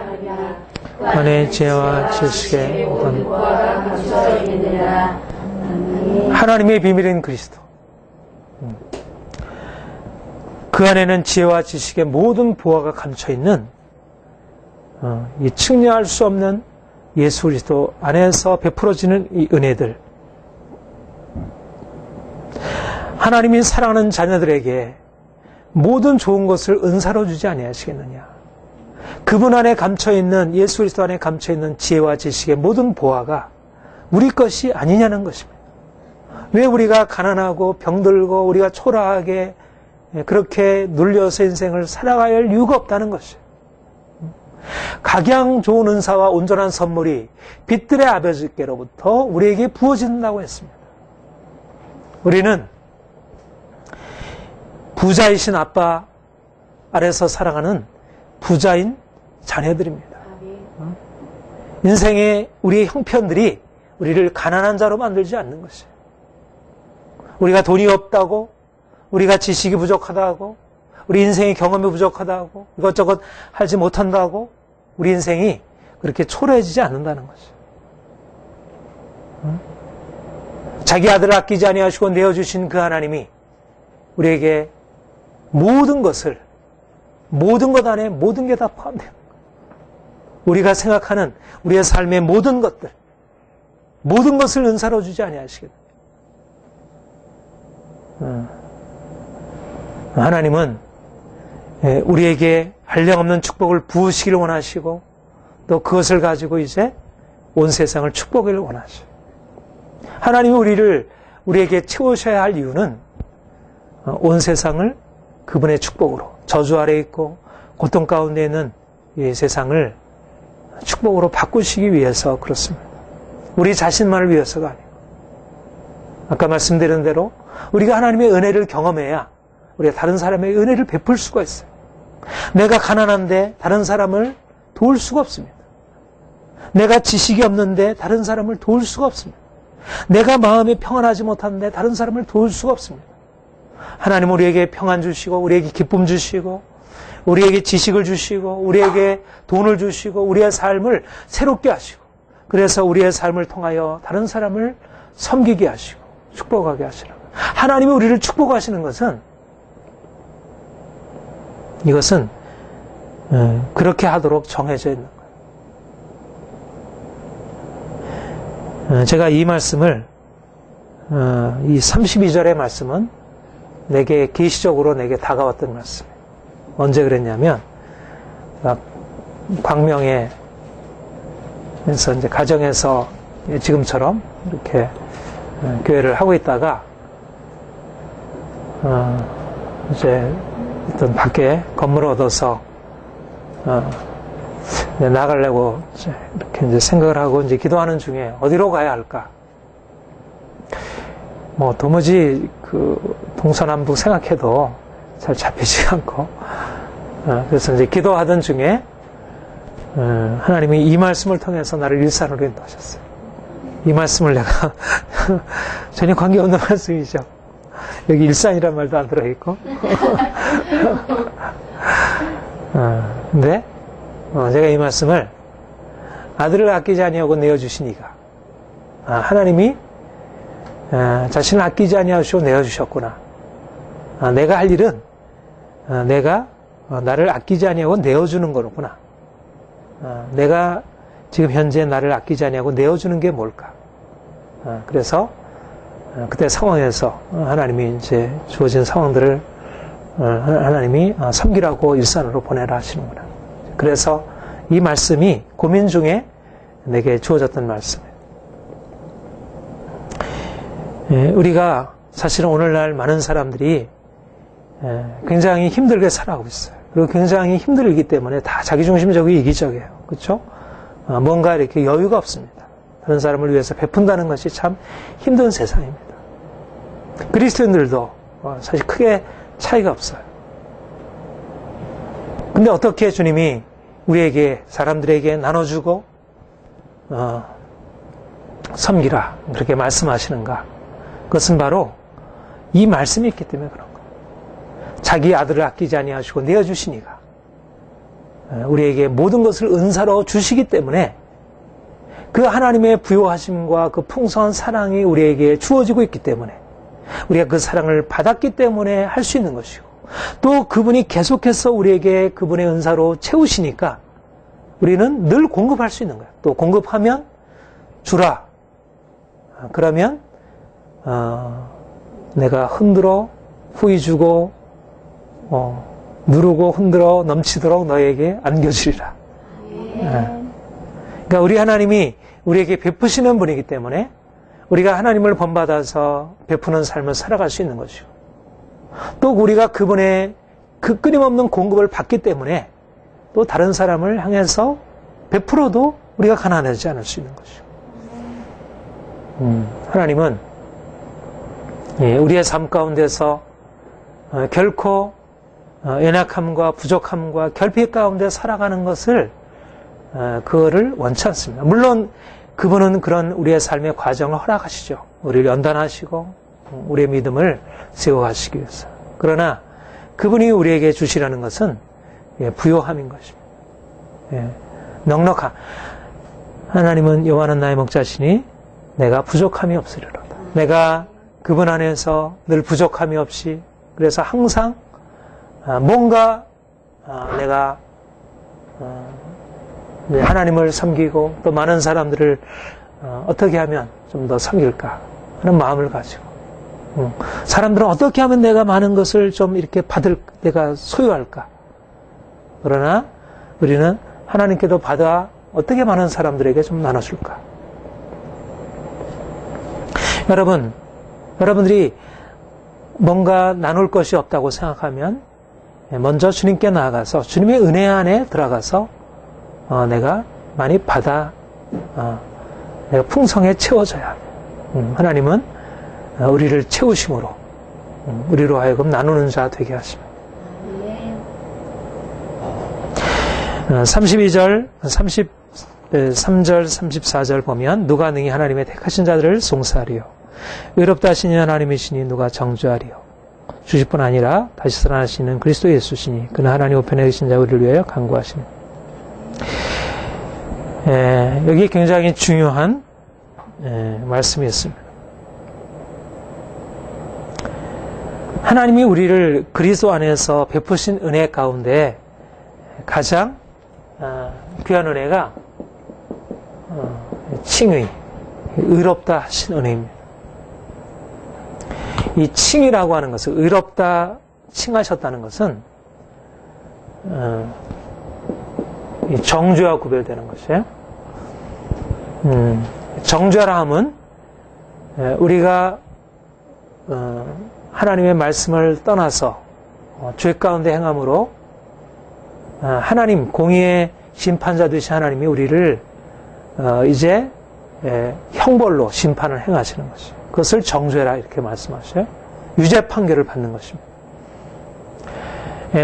Speaker 1: 안에 지혜와 지식의 모든 하나님의 비밀인 그리스도, 그 안에는 지혜와 지식의 모든 보화가 감춰있는 이 측량할 수 없는 예수 그리스도 안에서 베풀어지는 이 은혜들, 하나님이 사랑하는 자녀들에게 모든 좋은 것을 은사로 주지 아니하시겠느냐. 그분 안에 감춰있는, 예수 그리스도 안에 감춰있는 지혜와 지식의 모든 보화가 우리 것이 아니냐는 것입니다. 왜 우리가 가난하고 병들고 우리가 초라하게 그렇게 눌려서 인생을 살아가야 할 이유가 없다는 것이에요. 각양 좋은 은사와 온전한 선물이 빛들의 아버지께로부터 우리에게 부어진다고 했습니다. 우리는 부자이신 아빠 아래서 살아가는 부자인 자녀들입니다. 인생의 우리의 형편들이 우리를 가난한 자로 만들지 않는 것이에요. 우리가 돈이 없다고, 우리가 지식이 부족하다고, 우리 인생의 경험이 부족하다고, 이것저것 하지 못한다고 우리 인생이 그렇게 초라해지지 않는다는 것이에요. 자기 아들을 아끼지 아니하시고 내어주신 그 하나님이 우리에게 모든 것을, 모든 것 안에 모든 게 다 포함돼요. 우리가 생각하는 우리의 삶의 모든 것들, 모든 것을 은사로 주지 아니하시겠다. 하나님은 우리에게 한량없는 축복을 부으시기를 원하시고 또 그것을 가지고 이제 온 세상을 축복을 원하셔요. 하나님이 우리에게 채우셔야 할 이유는 온 세상을 그분의 축복으로, 저주 아래 있고 고통 가운데 있는 이 세상을 축복으로 바꾸시기 위해서 그렇습니다. 우리 자신만을 위해서가 아니고, 아까 말씀드린 대로 우리가 하나님의 은혜를 경험해야 우리가 다른 사람의 은혜를 베풀 수가 있어요. 내가 가난한데 다른 사람을 도울 수가 없습니다. 내가 지식이 없는데 다른 사람을 도울 수가 없습니다. 내가 마음이 평안하지 못한데 다른 사람을 도울 수가 없습니다. 하나님은 우리에게 평안 주시고, 우리에게 기쁨 주시고, 우리에게 지식을 주시고, 우리에게 돈을 주시고, 우리의 삶을 새롭게 하시고, 그래서 우리의 삶을 통하여 다른 사람을 섬기게 하시고 축복하게 하시라고. 하나님이 우리를 축복하시는 것은, 이것은 그렇게 하도록 정해져 있는 거예요. 제가 이 말씀을, 이 32절의 말씀은 내게 계시적으로 내게 다가왔던 말씀이에요. 언제 그랬냐면, 광명에서 이제 가정에서 지금처럼 이렇게 교회를 하고 있다가 이제 어떤 밖에 건물을 얻어서 나가려고 이렇게 이제 생각을 하고 이제 기도하는 중에 어디로 가야 할까? 뭐 도무지 그 동서남북 생각해도 잘 잡히지 않고, 그래서 이제 기도하던 중에 하나님이 이 말씀을 통해서 나를 일산으로 인도하셨어요. 이 말씀을 내가 전혀 관계없는 말씀이죠. 여기 일산이란 말도 안 들어있고. 근데 제가 이 말씀을, 아들을 아끼지 아니하고 내어주시니가, 하나님이 자신을 아끼지 아니하시고 내어주셨구나. 내가 할 일은 내가 나를 아끼지 아니하고 내어주는 거로구나. 내가 지금 현재 나를 아끼지 아니하고 내어주는 게 뭘까? 그래서 그때 상황에서 하나님이 이제 주어진 상황들을 하나님이 섬기라고 일산으로 보내라 하시는구나. 그래서 이 말씀이 고민 중에 내게 주어졌던 말씀이에요. 우리가 사실은 오늘날 많은 사람들이 굉장히 힘들게 살아가고 있어요. 그리고 굉장히 힘들기 때문에 다 자기중심적이고 이기적이에요. 그렇죠? 뭔가 이렇게 여유가 없습니다. 다른 사람을 위해서 베푼다는 것이 참 힘든 세상입니다. 그리스도인들도 사실 크게 차이가 없어요. 근데 어떻게 주님이 우리에게, 사람들에게 나눠주고 섬기라 그렇게 말씀하시는가? 그것은 바로 이 말씀이 있기 때문에 그런 거예요. 자기 아들을 아끼지 아니하시고 내어 주시니가 우리에게 모든 것을 은사로 주시기 때문에 그 하나님의 부요하심과 그 풍성한 사랑이 우리에게 주어지고 있기 때문에 우리가 그 사랑을 받았기 때문에 할 수 있는 것이고, 또 그분이 계속해서 우리에게 그분의 은사로 채우시니까 우리는 늘 공급할 수 있는 거예요. 또 공급하면 주라. 그러면 내가 흔들어 후히 주고 누르고 흔들어 넘치도록 너에게 안겨주리라. 그러니까 우리 하나님이 우리에게 베푸시는 분이기 때문에 우리가 하나님을 본받아서 베푸는 삶을 살아갈 수 있는 것이고, 또 우리가 그분의 그 끊임없는 공급을 받기 때문에 또 다른 사람을 향해서 베풀어도 우리가 가난하지 않을 수 있는 것이고, 하나님은 우리의 삶 가운데서 결코 연약함과 부족함과 결핍 가운데 살아가는 것을 그거를 원치 않습니다. 물론 그분은 그런 우리의 삶의 과정을 허락하시죠. 우리를 연단하시고 우리의 믿음을 세워가시기 위해서. 그러나 그분이 우리에게 주시라는 것은 부요함인 것입니다. 넉넉한 하나님은 여호와는 나의 목자시니 내가 부족함이 없으리로다. 내가 그분 안에서 늘 부족함이 없이, 그래서 항상 뭔가 내가 하나님을 섬기고 또 많은 사람들을 어떻게 하면 좀 더 섬길까 하는 마음을 가지고, 사람들은 어떻게 하면 내가 많은 것을 좀 이렇게 내가 소유할까. 그러나 우리는 하나님께도 받아 어떻게 많은 사람들에게 좀 나눠줄까. 여러분들이 뭔가 나눌 것이 없다고 생각하면 먼저 주님께 나아가서 주님의 은혜 안에 들어가서 내가 많이 받아 내가 풍성에 채워져야 합니다. 하나님은 우리를 채우심으로 우리로 하여금 나누는 자 되게 하십니다. 32절, 33절, 34절 보면 누가 능히 하나님의 택하신 자들을 송사하리요. 의롭다 하시니 하나님이시니 누가 정죄하리요. 주실 뿐 아니라 다시 살아나시는 그리스도 예수시니 그는 하나님 우편에 계신 자 우리를 위하여 간구하시니. 여기 굉장히 중요한 말씀이 있습니다. 하나님이 우리를 그리스도 안에서 베푸신 은혜 가운데 가장 귀한 은혜가 칭의, 의롭다 하신 은혜입니다. 이 칭이라고 하는 것은, 의롭다 칭하셨다는 것은 정죄와 구별되는 것이에요. 정죄라 함은 우리가 하나님의 말씀을 떠나서 죄 가운데 행함으로 하나님, 공의의 심판자 되신 하나님이 우리를 이제 형벌로 심판을 행하시는 것이에요. 그것을 정죄라 이렇게 말씀하셔요. 유죄 판결을 받는 것입니다.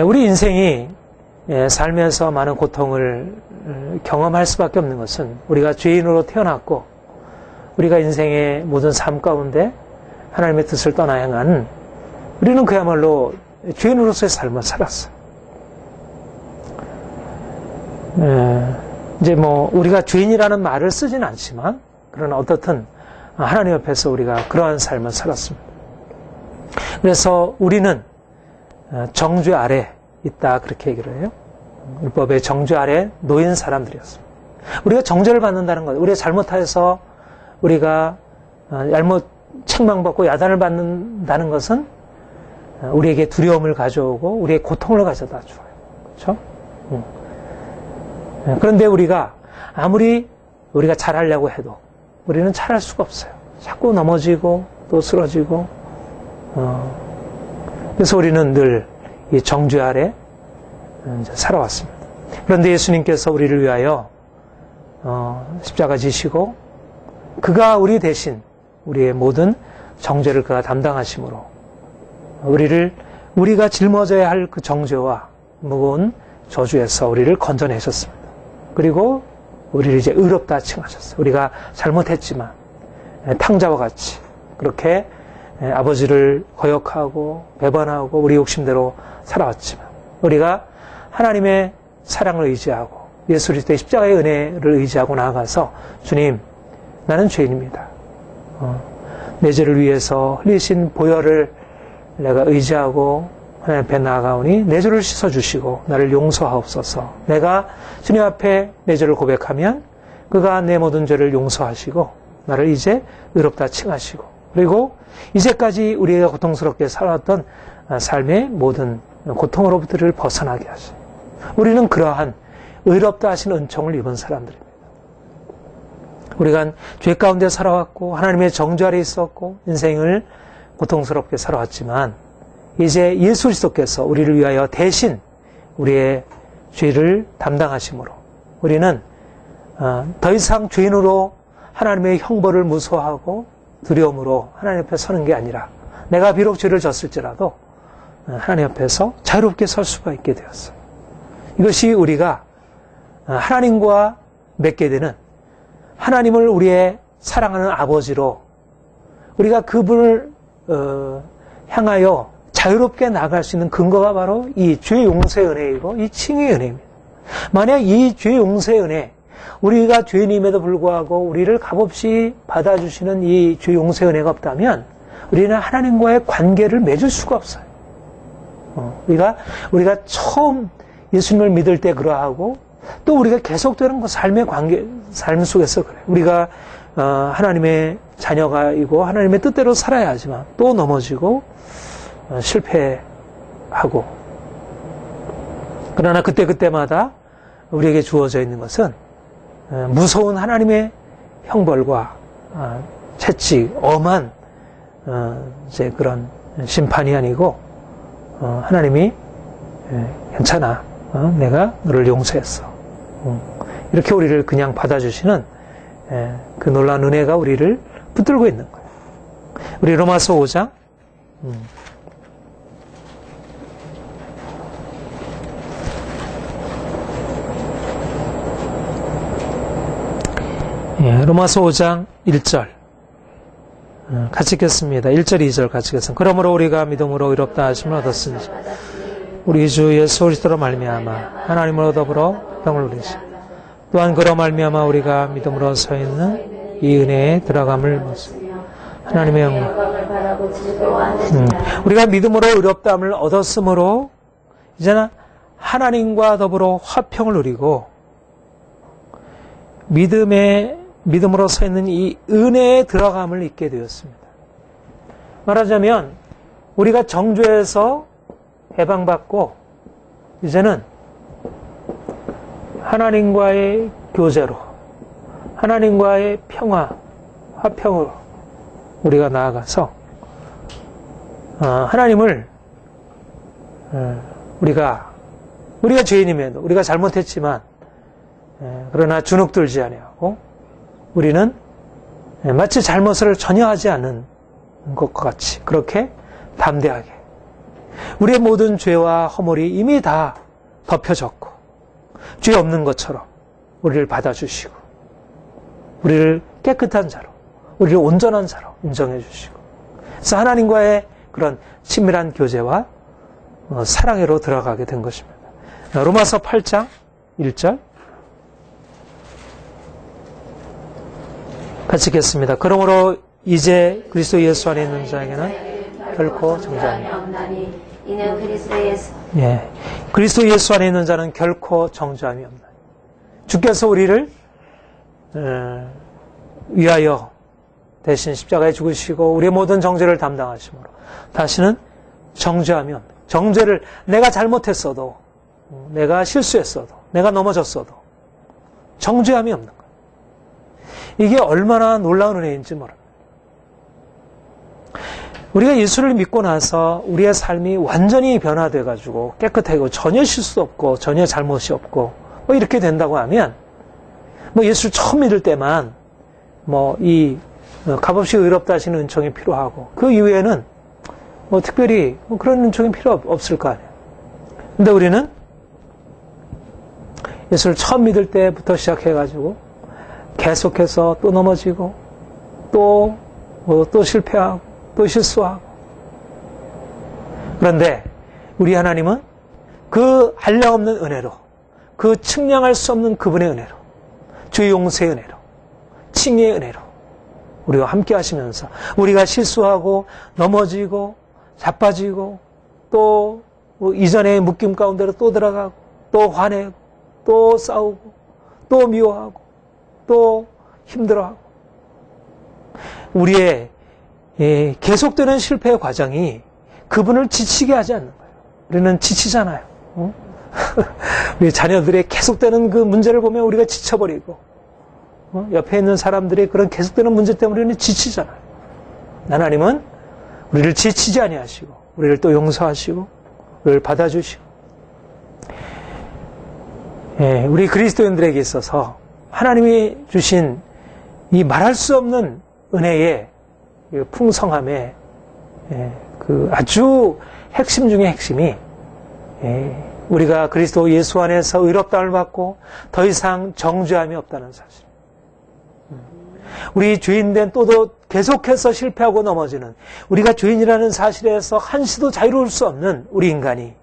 Speaker 1: 우리 인생이 삶에서 많은 고통을 경험할 수밖에 없는 것은 우리가 죄인으로 태어났고 우리가 인생의 모든 삶 가운데 하나님의 뜻을 떠나 행한, 우리는 그야말로 죄인으로서의 삶을 살았어요. 이제 우리가 죄인이라는 말을 쓰진 않지만, 그러나 어떻든 하나님 앞에서 우리가 그러한 삶을 살았습니다. 그래서 우리는 정죄 아래 있다, 그렇게 얘기를 해요. 율법의 정죄 아래 놓인 사람들이었습니다. 우리가 정죄를 받는다는 것, 우리가 잘못해서 우리가 잘못 책망받고 야단을 받는다는 것은 우리에게 두려움을 가져오고 우리의 고통을 가져다 줘요. 그렇죠? 그런데 우리가 아무리 우리가 잘하려고 해도 우리는 잘할 수가 없어요. 자꾸 넘어지고 또 쓰러지고 그래서 우리는 늘 이 정죄 아래 살아왔습니다. 그런데 예수님께서 우리를 위하여 십자가 지시고 그가 우리 대신 우리의 모든 정죄를 그가 담당하심으로 우리가 짊어져야 할 그 정죄와 무거운 저주에서 우리를 건져내셨습니다. 그리고 우리를 이제 의롭다 칭하셨어요. 우리가 잘못했지만 탕자와 같이 그렇게 아버지를 거역하고 배반하고 우리 욕심대로 살아왔지만 우리가 하나님의 사랑을 의지하고 예수 그리스도의 십자가의 은혜를 의지하고 나아가서 주님, 나는 죄인입니다. 내 죄를 위해서 흘리신 보혈을 내가 의지하고 하나님 앞에 나아가오니 내 죄를 씻어주시고 나를 용서하옵소서. 내가 주님 앞에 내 죄를 고백하면 그가 내 모든 죄를 용서하시고 나를 이제 의롭다 칭하시고 그리고 이제까지 우리가 고통스럽게 살아왔던 삶의 모든 고통으로부터를 벗어나게 하시고 우리는 그러한 의롭다 하신 은총을 입은 사람들입니다. 우리가 죄 가운데 살아왔고 하나님의 정죄 아래 있었고 인생을 고통스럽게 살아왔지만 이제 예수 그리스도께서 우리를 위하여 대신 우리의 죄를 담당하심으로 우리는 더 이상 죄인으로 하나님의 형벌을 무서워하고 두려움으로 하나님 앞에 서는 게 아니라 내가 비록 죄를 졌을지라도 하나님 앞에서 자유롭게 설 수가 있게 되었어요. 이것이 우리가 하나님과 맺게 되는 하나님을 우리의 사랑하는 아버지로 우리가 그분을 향하여 자유롭게 나갈 수 있는 근거가 바로 이 죄 용서의 은혜이고 이 칭의의 은혜입니다. 만약 이 죄 용서의 은혜, 우리가 죄인임에도 불구하고 우리를 값없이 받아주시는 이 죄 용서의 은혜가 없다면 우리는 하나님과의 관계를 맺을 수가 없어요. 우리가 처음 예수님을 믿을 때 그러하고 또 우리가 계속되는 그 삶 속에서 그래요. 우리가 하나님의 자녀가이고 하나님의 뜻대로 살아야 하지만 또 넘어지고 실패하고 그러나 그때마다 우리에게 주어져 있는 것은 무서운 하나님의 형벌과 채찍, 엄한 이제 그런 심판이 아니고 하나님이 괜찮아, 내가 너를 용서했어. 이렇게 우리를 그냥 받아주시는 그 놀라운 은혜가 우리를 붙들고 있는 거예요. 우리 로마서 5장 로마서 5장 1절 같이 읽겠습니다. 1절 2절 같이 읽겠습니다. 그러므로 우리가 믿음으로 의롭다 하심을 얻었으니 우리 주 예수 그리스도로 말미암아 하나님으로 더불어 평을 누리시 또한 그로 말미암아 우리가 믿음으로 서 있는 이 은혜에 들어감을 받습니다. 하나님의 영광을 바라고 우리가 믿음으로 의롭다함을 얻었으므로 이제는 하나님과 더불어 화평을 누리고 믿음으로 서 있는 이 은혜에 들어감을 잊게 되었습니다. 말하자면 우리가 정죄에서 해방받고 이제는 하나님과의 교제로 하나님과의 평화, 화평으로 우리가 나아가서 하나님을 우리가 죄인임에도 우리가 잘못했지만 그러나 주눅들지 아니하고 우리는 마치 잘못을 전혀 하지 않은 것과 같이 그렇게 담대하게 우리의 모든 죄와 허물이 이미 다 덮여졌고 죄 없는 것처럼 우리를 받아주시고 우리를 깨끗한 자로 우리를 온전한 자로 인정해 주시고 그래서 하나님과의 그런 친밀한 교제와 사랑으로 들어가게 된 것입니다. 로마서 8장 1절 같이 읽겠습니다. 그러므로 이제 그리스도 예수 안에 있는 자에게는 결코 정죄함이 없나니 이는 그리스도 예수 안에 있는 자는 결코 정죄함이 없나니 주께서 우리를 위하여 대신 십자가에 죽으시고 우리의 모든 정죄를 담당하심으로 다시는 정죄함이 없다. 정죄를 내가 잘못했어도 내가 실수했어도 내가 넘어졌어도 정죄함이 없는 거예요. 이게 얼마나 놀라운 은혜인지 모릅니다. 우리가 예수를 믿고 나서 우리의 삶이 완전히 변화돼가지고 깨끗하고 전혀 실수 없고 전혀 잘못이 없고 뭐 이렇게 된다고 하면 뭐 예수를 처음 믿을 때만 뭐 이 값없이 의롭다 하시는 은총이 필요하고 그 이후에는 뭐 특별히 뭐 그런 은총이 필요 없을 거 아니에요. 근데 우리는 예수를 처음 믿을 때부터 시작해가지고 계속해서 또 넘어지고 또 실패하고 또 실수하고. 그런데 우리 하나님은 그 한량없는 은혜로, 그 측량할 수 없는 그분의 은혜로, 주의 용서의 은혜로, 칭의의 은혜로 우리와 함께 하시면서 우리가 실수하고 넘어지고 자빠지고 또 이전의 묶임 가운데로 또 들어가고 또 화내고 또 싸우고 또 미워하고 또 힘들어하고 우리의 계속되는 실패의 과정이 그분을 지치게 하지 않는 거예요. 우리는 지치잖아요. 우리 자녀들의 계속되는 그 문제를 보면 우리가 지쳐버리고 옆에 있는 사람들의 그런 계속되는 문제 때문에 우리는 지치잖아요. 하나님은 우리를 지치지 아니하시고 우리를 또 용서하시고 우리를 받아주시고 우리 그리스도인들에게 있어서 하나님이 주신 이 말할 수 없는 은혜의 풍성함의 그 아주 핵심 중의 핵심이 우리가 그리스도 예수 안에서 의롭다함을 받고 더 이상 정죄함이 없다는 사실. 우리 죄인된 또도 계속해서 실패하고 넘어지는 우리가 죄인이라는 사실에서 한시도 자유로울 수 없는 우리 인간이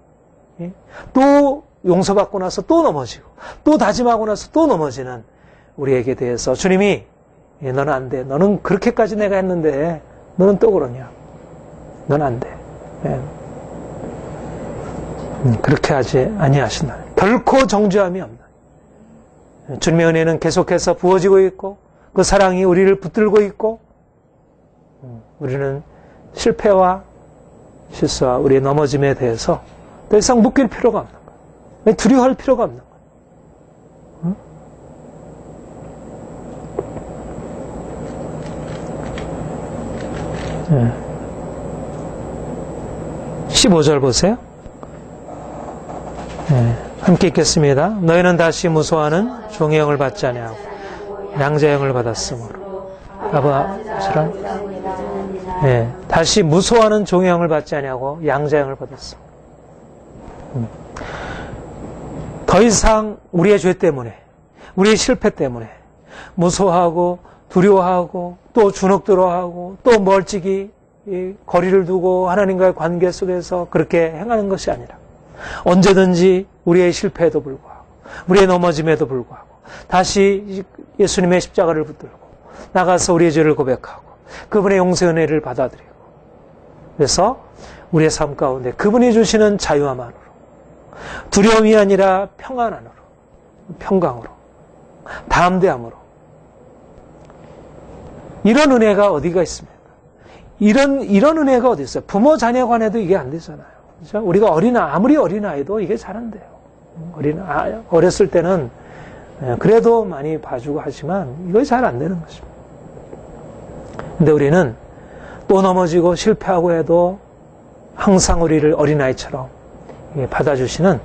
Speaker 1: 또 용서받고 나서 또 넘어지고 또 다짐하고 나서 또 넘어지는 우리에게 대해서 주님이 너는 안 돼. 너는 그렇게까지 내가 했는데 너는 또 그러냐. 너는 안 돼. 그렇게 하지 아니하신다. 결코 정죄함이 없는 주님의 은혜는 계속해서 부어지고 있고 그 사랑이 우리를 붙들고 있고 우리는 실패와 실수와 우리의 넘어짐에 대해서 더 이상 묶일 필요가 없는 거예요. 두려워할 필요가 없는 거예요. 15절 보세요. 함께 읽겠습니다. 너희는 다시 무소하는 종의 영을 받지 아니하고 양자의 영을 받았으므로 아버지랑 다시 무소하는 종의 영을 받지 아니하고 양자의 영을 받았으므로 더 이상 우리의 죄 때문에 우리의 실패 때문에 무소하고 두려워하고 또 주눅들어하고 또 멀찍이 거리를 두고 하나님과의 관계 속에서 그렇게 행하는 것이 아니라 언제든지 우리의 실패에도 불구하고 우리의 넘어짐에도 불구하고 다시 예수님의 십자가를 붙들고 나가서 우리의 죄를 고백하고 그분의 용서의 은혜를 받아들이고 그래서 우리의 삶 가운데 그분이 주시는 자유함 안으로 두려움이 아니라 평안 안으로 평강으로 담대함으로 이런 은혜가 어디가 있습니까? 이런 은혜가 어디 있어요? 부모 자녀 간에도 이게 안 되잖아요. 그렇죠? 우리가 아무리 어린아이도 이게 잘 안 돼요. 어렸을 때는 그래도 많이 봐주고 하지만 이거 잘 안 되는 것입니다. 근데 우리는 또 넘어지고 실패하고 해도 항상 우리를 어린아이처럼 받아주시는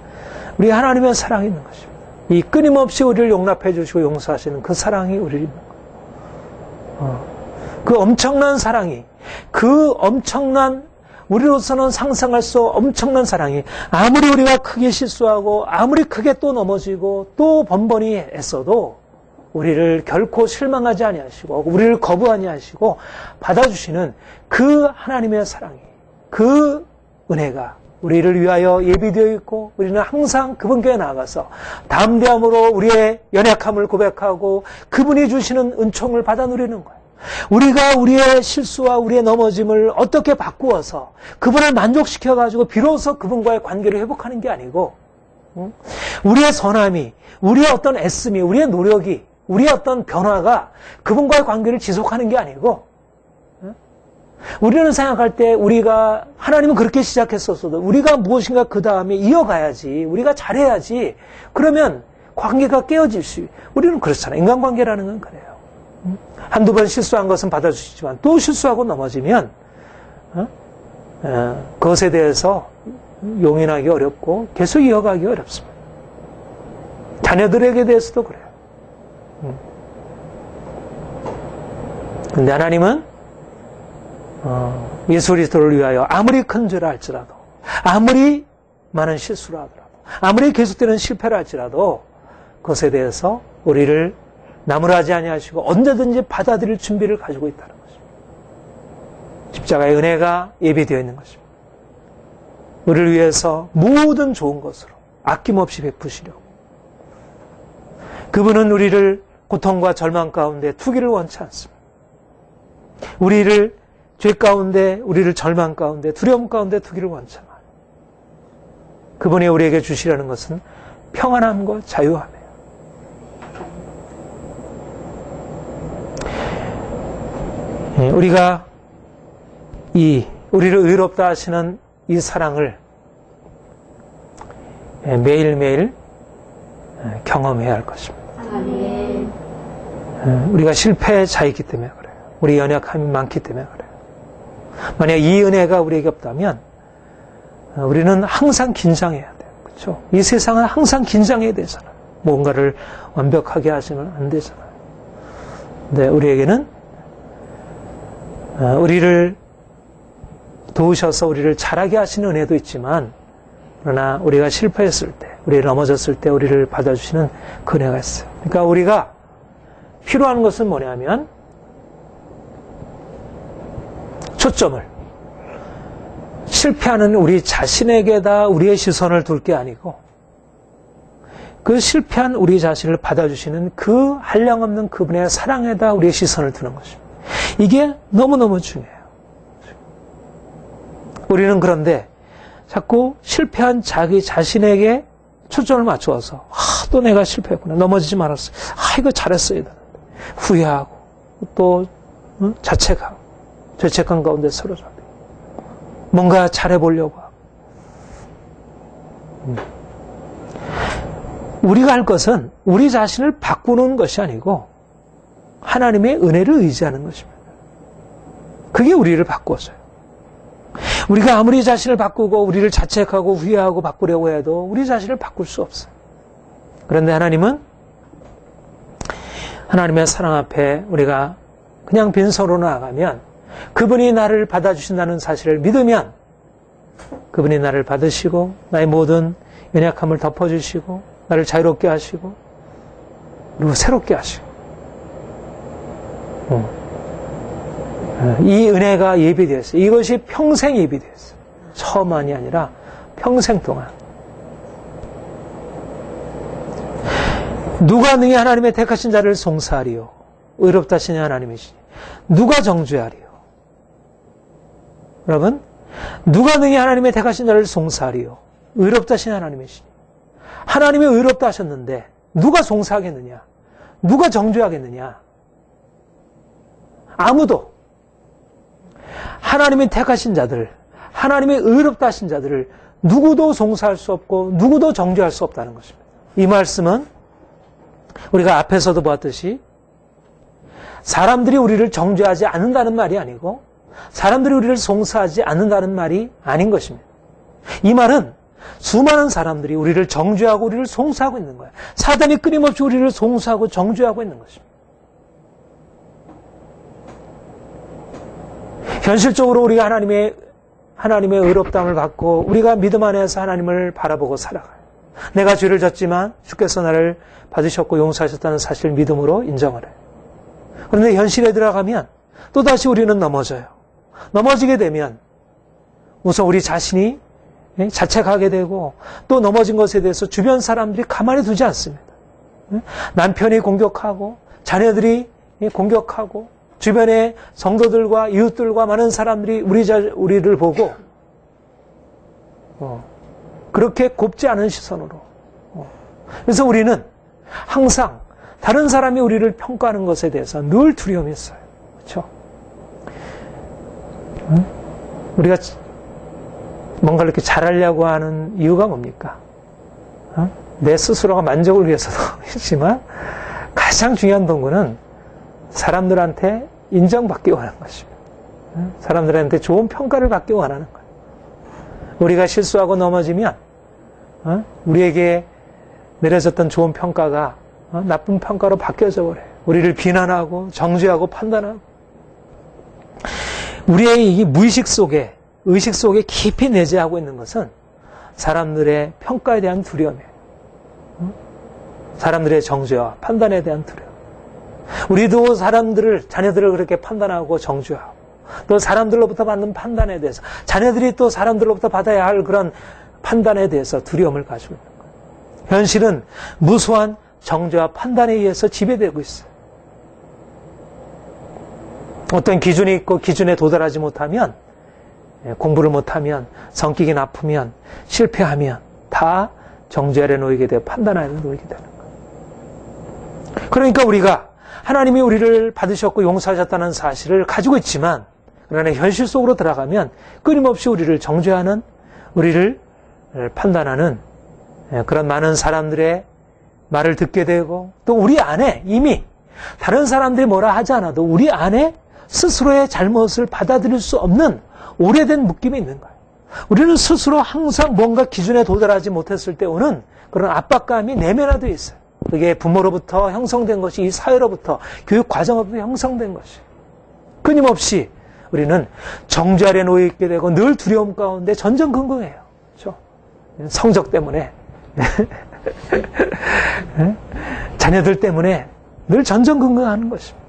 Speaker 1: 우리 하나님의 사랑이 있는 것입니다. 이 끊임없이 우리를 용납해 주시고 용서하시는 그 사랑이 우리를 있는 거예요. 그 엄청난 사랑이 그 엄청난 우리로서는 상상할 수 엄청난 사랑이 아무리 우리가 크게 실수하고 아무리 크게 또 넘어지고 또 번번이 애써도 우리를 결코 실망하지 아니하시고 우리를 거부하지 아니하시고 받아주시는 그 하나님의 사랑이 그 은혜가 우리를 위하여 예비되어 있고 우리는 항상 그분께 나아가서 담대함으로 우리의 연약함을 고백하고 그분이 주시는 은총을 받아 누리는 거예요. 우리가 우리의 실수와 우리의 넘어짐을 어떻게 바꾸어서 그분을 만족시켜가지고 비로소 그분과의 관계를 회복하는 게 아니고 우리의 선함이 우리의 어떤 애씀이 우리의 노력이 우리의 어떤 변화가 그분과의 관계를 지속하는 게 아니고 우리는 생각할 때 우리가 하나님은 그렇게 시작했었어도 우리가 무엇인가 그 다음에 이어가야지 우리가 잘해야지 그러면 관계가 깨어질 수 우리는 그렇잖아요. 인간관계라는 건 그래요. 한두 번 실수한 것은 받아주시지만 또 실수하고 넘어지면 그것에 대해서 용인하기 어렵고 계속 이어가기 어렵습니다. 자녀들에게 대해서도 그래요. 그런데 하나님은 예수 그리스도를 위하여 아무리 큰 죄라 할지라도, 아무리 많은 실수를 하더라도, 아무리 계속되는 실패를 할지라도 그것에 대해서 우리를 나무라지 아니하시고 언제든지 받아들일 준비를 가지고 있다는 것입니다. 십자가의 은혜가 예비되어 있는 것입니다. 우리를 위해서 모든 좋은 것으로 아낌없이 베푸시려고. 그분은 우리를 고통과 절망 가운데 투기를 원치 않습니다. 우리를 죄 가운데, 우리를 절망 가운데, 두려움 가운데 두기를 원치 않아요. 그분이 우리에게 주시려는 것은 평안함과 자유함이에요. 우리가 우리를 의롭다 하시는 이 사랑을 매일매일 경험해야 할 것입니다. 아멘. 우리가 실패의 자이기 때문에 그래요. 우리 연약함이 많기 때문에 그래요. 만약 이 은혜가 우리에게 없다면 우리는 항상 긴장해야 돼요. 그렇죠? 이 세상은 항상 긴장해야 되잖아요. 뭔가를 완벽하게 하시면 안 되잖아요. 근데 우리에게는 우리를 도우셔서 우리를 잘하게 하시는 은혜도 있지만, 그러나 우리가 실패했을 때, 우리가 넘어졌을 때 우리를 받아주시는 그 은혜가 있어요. 그러니까 우리가 필요한 것은 뭐냐면 초점을 실패하는 우리 자신에게다 우리의 시선을 둘 게 아니고 그 실패한 우리 자신을 받아주시는 그 한량없는 그분의 사랑에다 우리의 시선을 두는 것입니다. 이게 너무너무 중요해요. 우리는 그런데 자꾸 실패한 자기 자신에게 초점을 맞추어서 또 내가 실패했구나. 넘어지지 말았어. 이거 잘했어야 되는데. 후회하고 또 자책하고 죄책감 가운데 사로잡히고 뭔가 잘해보려고 하고. 우리가 할 것은 우리 자신을 바꾸는 것이 아니고 하나님의 은혜를 의지하는 것입니다. 그게 우리를 바꾸어줘요. 우리가 아무리 자신을 바꾸고 우리를 자책하고 후회하고 바꾸려고 해도 우리 자신을 바꿀 수 없어요. 그런데 하나님은 하나님의 사랑 앞에 우리가 그냥 빈손으로 나아가면 그분이 나를 받아주신다는 사실을 믿으면 그분이 나를 받으시고 나의 모든 연약함을 덮어주시고 나를 자유롭게 하시고 그리고 새롭게 하시고 이 은혜가 예비되었어요. 이것이 평생 예비되었어요. 처음만이 아니라 평생 동안. 누가 능히 하나님의 택하신 자를 송사하리요. 의롭다 하시니 하나님이시니 누가 정죄하리요. 여러분, 누가 능히 하나님의 택하신 자를 송사하리요. 의롭다 하시니 하나님이시니. 하나님이 의롭다 하셨는데 누가 송사하겠느냐? 누가 정죄하겠느냐? 아무도. 하나님이 택하신 자들, 하나님의 의롭다 하신 자들을 누구도 송사할 수 없고 누구도 정죄할 수 없다는 것입니다. 이 말씀은 우리가 앞에서도 보았듯이 사람들이 우리를 정죄하지 않는다는 말이 아니고 사람들이 우리를 송사하지 않는다는 말이 아닌 것입니다. 이 말은 수많은 사람들이 우리를 정죄하고 우리를 송사하고 있는 거예요. 사단이 끊임없이 우리를 송사하고 정죄하고 있는 것입니다. 현실적으로 우리가 하나님의 의롭다함을 받고 우리가 믿음 안에서 하나님을 바라보고 살아가요. 내가 죄를 졌지만 주께서 나를 받으셨고 용서하셨다는 사실을 믿음으로 인정을 해요. 그런데 현실에 들어가면 또다시 우리는 넘어져요. 넘어지게 되면 우선 우리 자신이 자책하게 되고 또 넘어진 것에 대해서 주변 사람들이 가만히 두지 않습니다. 남편이 공격하고 자녀들이 공격하고 주변의 성도들과 이웃들과 많은 사람들이 우리를 보고 그렇게 곱지 않은 시선으로 그래서 우리는 항상 다른 사람이 우리를 평가하는 것에 대해서 늘 두려움이 있어요. 그렇죠? 우리가 뭔가 이렇게 잘하려고 하는 이유가 뭡니까? 내 스스로가 만족을 위해서도 있지만 가장 중요한 동기는 사람들한테 인정받기 원하는 것입니다. 사람들한테 좋은 평가를 받기 원하는 거예요. 우리가 실수하고 넘어지면 우리에게 내려졌던 좋은 평가가 나쁜 평가로 바뀌어져 버려요. 우리를 비난하고 정죄하고 판단하고. 우리의 이 무의식 속에, 의식 속에 깊이 내재하고 있는 것은 사람들의 평가에 대한 두려움이에요. 사람들의 정죄와 판단에 대한 두려움. 우리도 사람들을, 자녀들을 그렇게 판단하고 정죄하고, 또 사람들로부터 받는 판단에 대해서, 자녀들이 또 사람들로부터 받아야 할 그런 판단에 대해서 두려움을 가지고 있는 거예요. 현실은 무수한 정죄와 판단에 의해서 지배되고 있어요. 어떤 기준이 있고 기준에 도달하지 못하면, 공부를 못하면, 성격이 나쁘면, 실패하면 다 정죄 아래 놓이게 되고 판단 아래 놓이게 되는 거예요. 그러니까 우리가 하나님이 우리를 받으셨고 용서하셨다는 사실을 가지고 있지만, 그러나 현실 속으로 들어가면 끊임없이 우리를 정죄하는, 우리를 판단하는 그런 많은 사람들의 말을 듣게 되고, 또 우리 안에 이미 다른 사람들이 뭐라 하지 않아도 우리 안에 스스로의 잘못을 받아들일 수 없는 오래된 묶임이 있는 거예요. 우리는 스스로 항상 뭔가 기준에 도달하지 못했을 때 오는 그런 압박감이 내면화되어 있어요. 그게 부모로부터 형성된 것이, 이 사회로부터, 교육 과정으로부터 형성된 것이. 끊임없이 우리는 정죄 아래 놓여 있게 되고 늘 두려움 가운데 전전긍긍해요. 그렇죠? 성적 때문에, 자녀들 때문에 늘 전전긍긍하는 것입니다.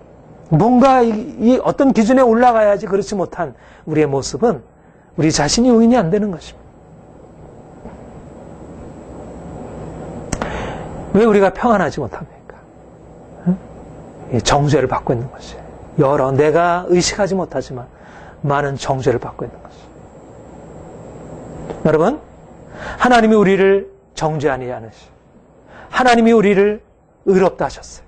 Speaker 1: 뭔가 이 어떤 기준에 올라가야지 그렇지 못한 우리의 모습은 우리 자신이 용인이 안 되는 것입니다. 왜 우리가 평안하지 못합니까? 정죄를 받고 있는 것이에요. 여러 내가 의식하지 못하지만 많은 정죄를 받고 있는 것이에요. 여러분, 하나님이 우리를 정죄하지 않으시고 하나님이 우리를 의롭다 하셨어요.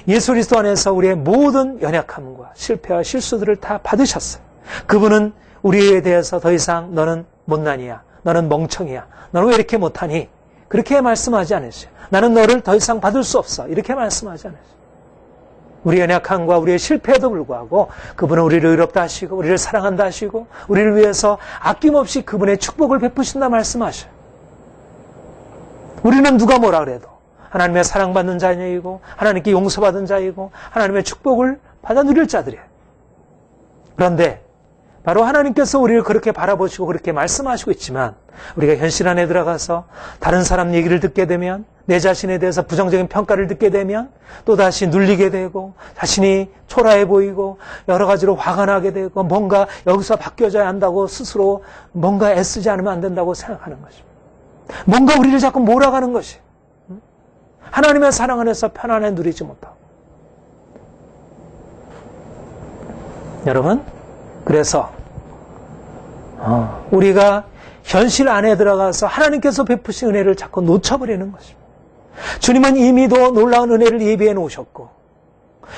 Speaker 1: 예수 그리스도 안에서 우리의 모든 연약함과 실패와 실수들을 다 받으셨어요. 그분은 우리에 대해서 더 이상 너는 못난이야, 너는 멍청이야, 너는 왜 이렇게 못하니? 그렇게 말씀하지 않으셔요. 나는 너를 더 이상 받을 수 없어, 이렇게 말씀하지 않으셔요. 우리 연약함과 우리의 실패에도 불구하고 그분은 우리를 의롭다 하시고 우리를 사랑한다 하시고 우리를 위해서 아낌없이 그분의 축복을 베푸신다 말씀하셔요. 우리는 누가 뭐라 그래도 하나님의 사랑받는 자녀이고 하나님께 용서받은 자이고 하나님의 축복을 받아 누릴 자들이에요. 그런데 바로 하나님께서 우리를 그렇게 바라보시고 그렇게 말씀하시고 있지만 우리가 현실 안에 들어가서 다른 사람 얘기를 듣게 되면, 내 자신에 대해서 부정적인 평가를 듣게 되면 또다시 눌리게 되고 자신이 초라해 보이고 여러 가지로 화가 나게 되고 뭔가 여기서 바뀌어져야 한다고 스스로 뭔가 애쓰지 않으면 안 된다고 생각하는 것입니다. 뭔가 우리를 자꾸 몰아가는 것이, 하나님의 사랑 안에서 편안해 누리지 못하고. 여러분, 그래서 우리가 현실 안에 들어가서 하나님께서 베푸신 은혜를 자꾸 놓쳐버리는 것입니다. 주님은 이미도 놀라운 은혜를 예비해 놓으셨고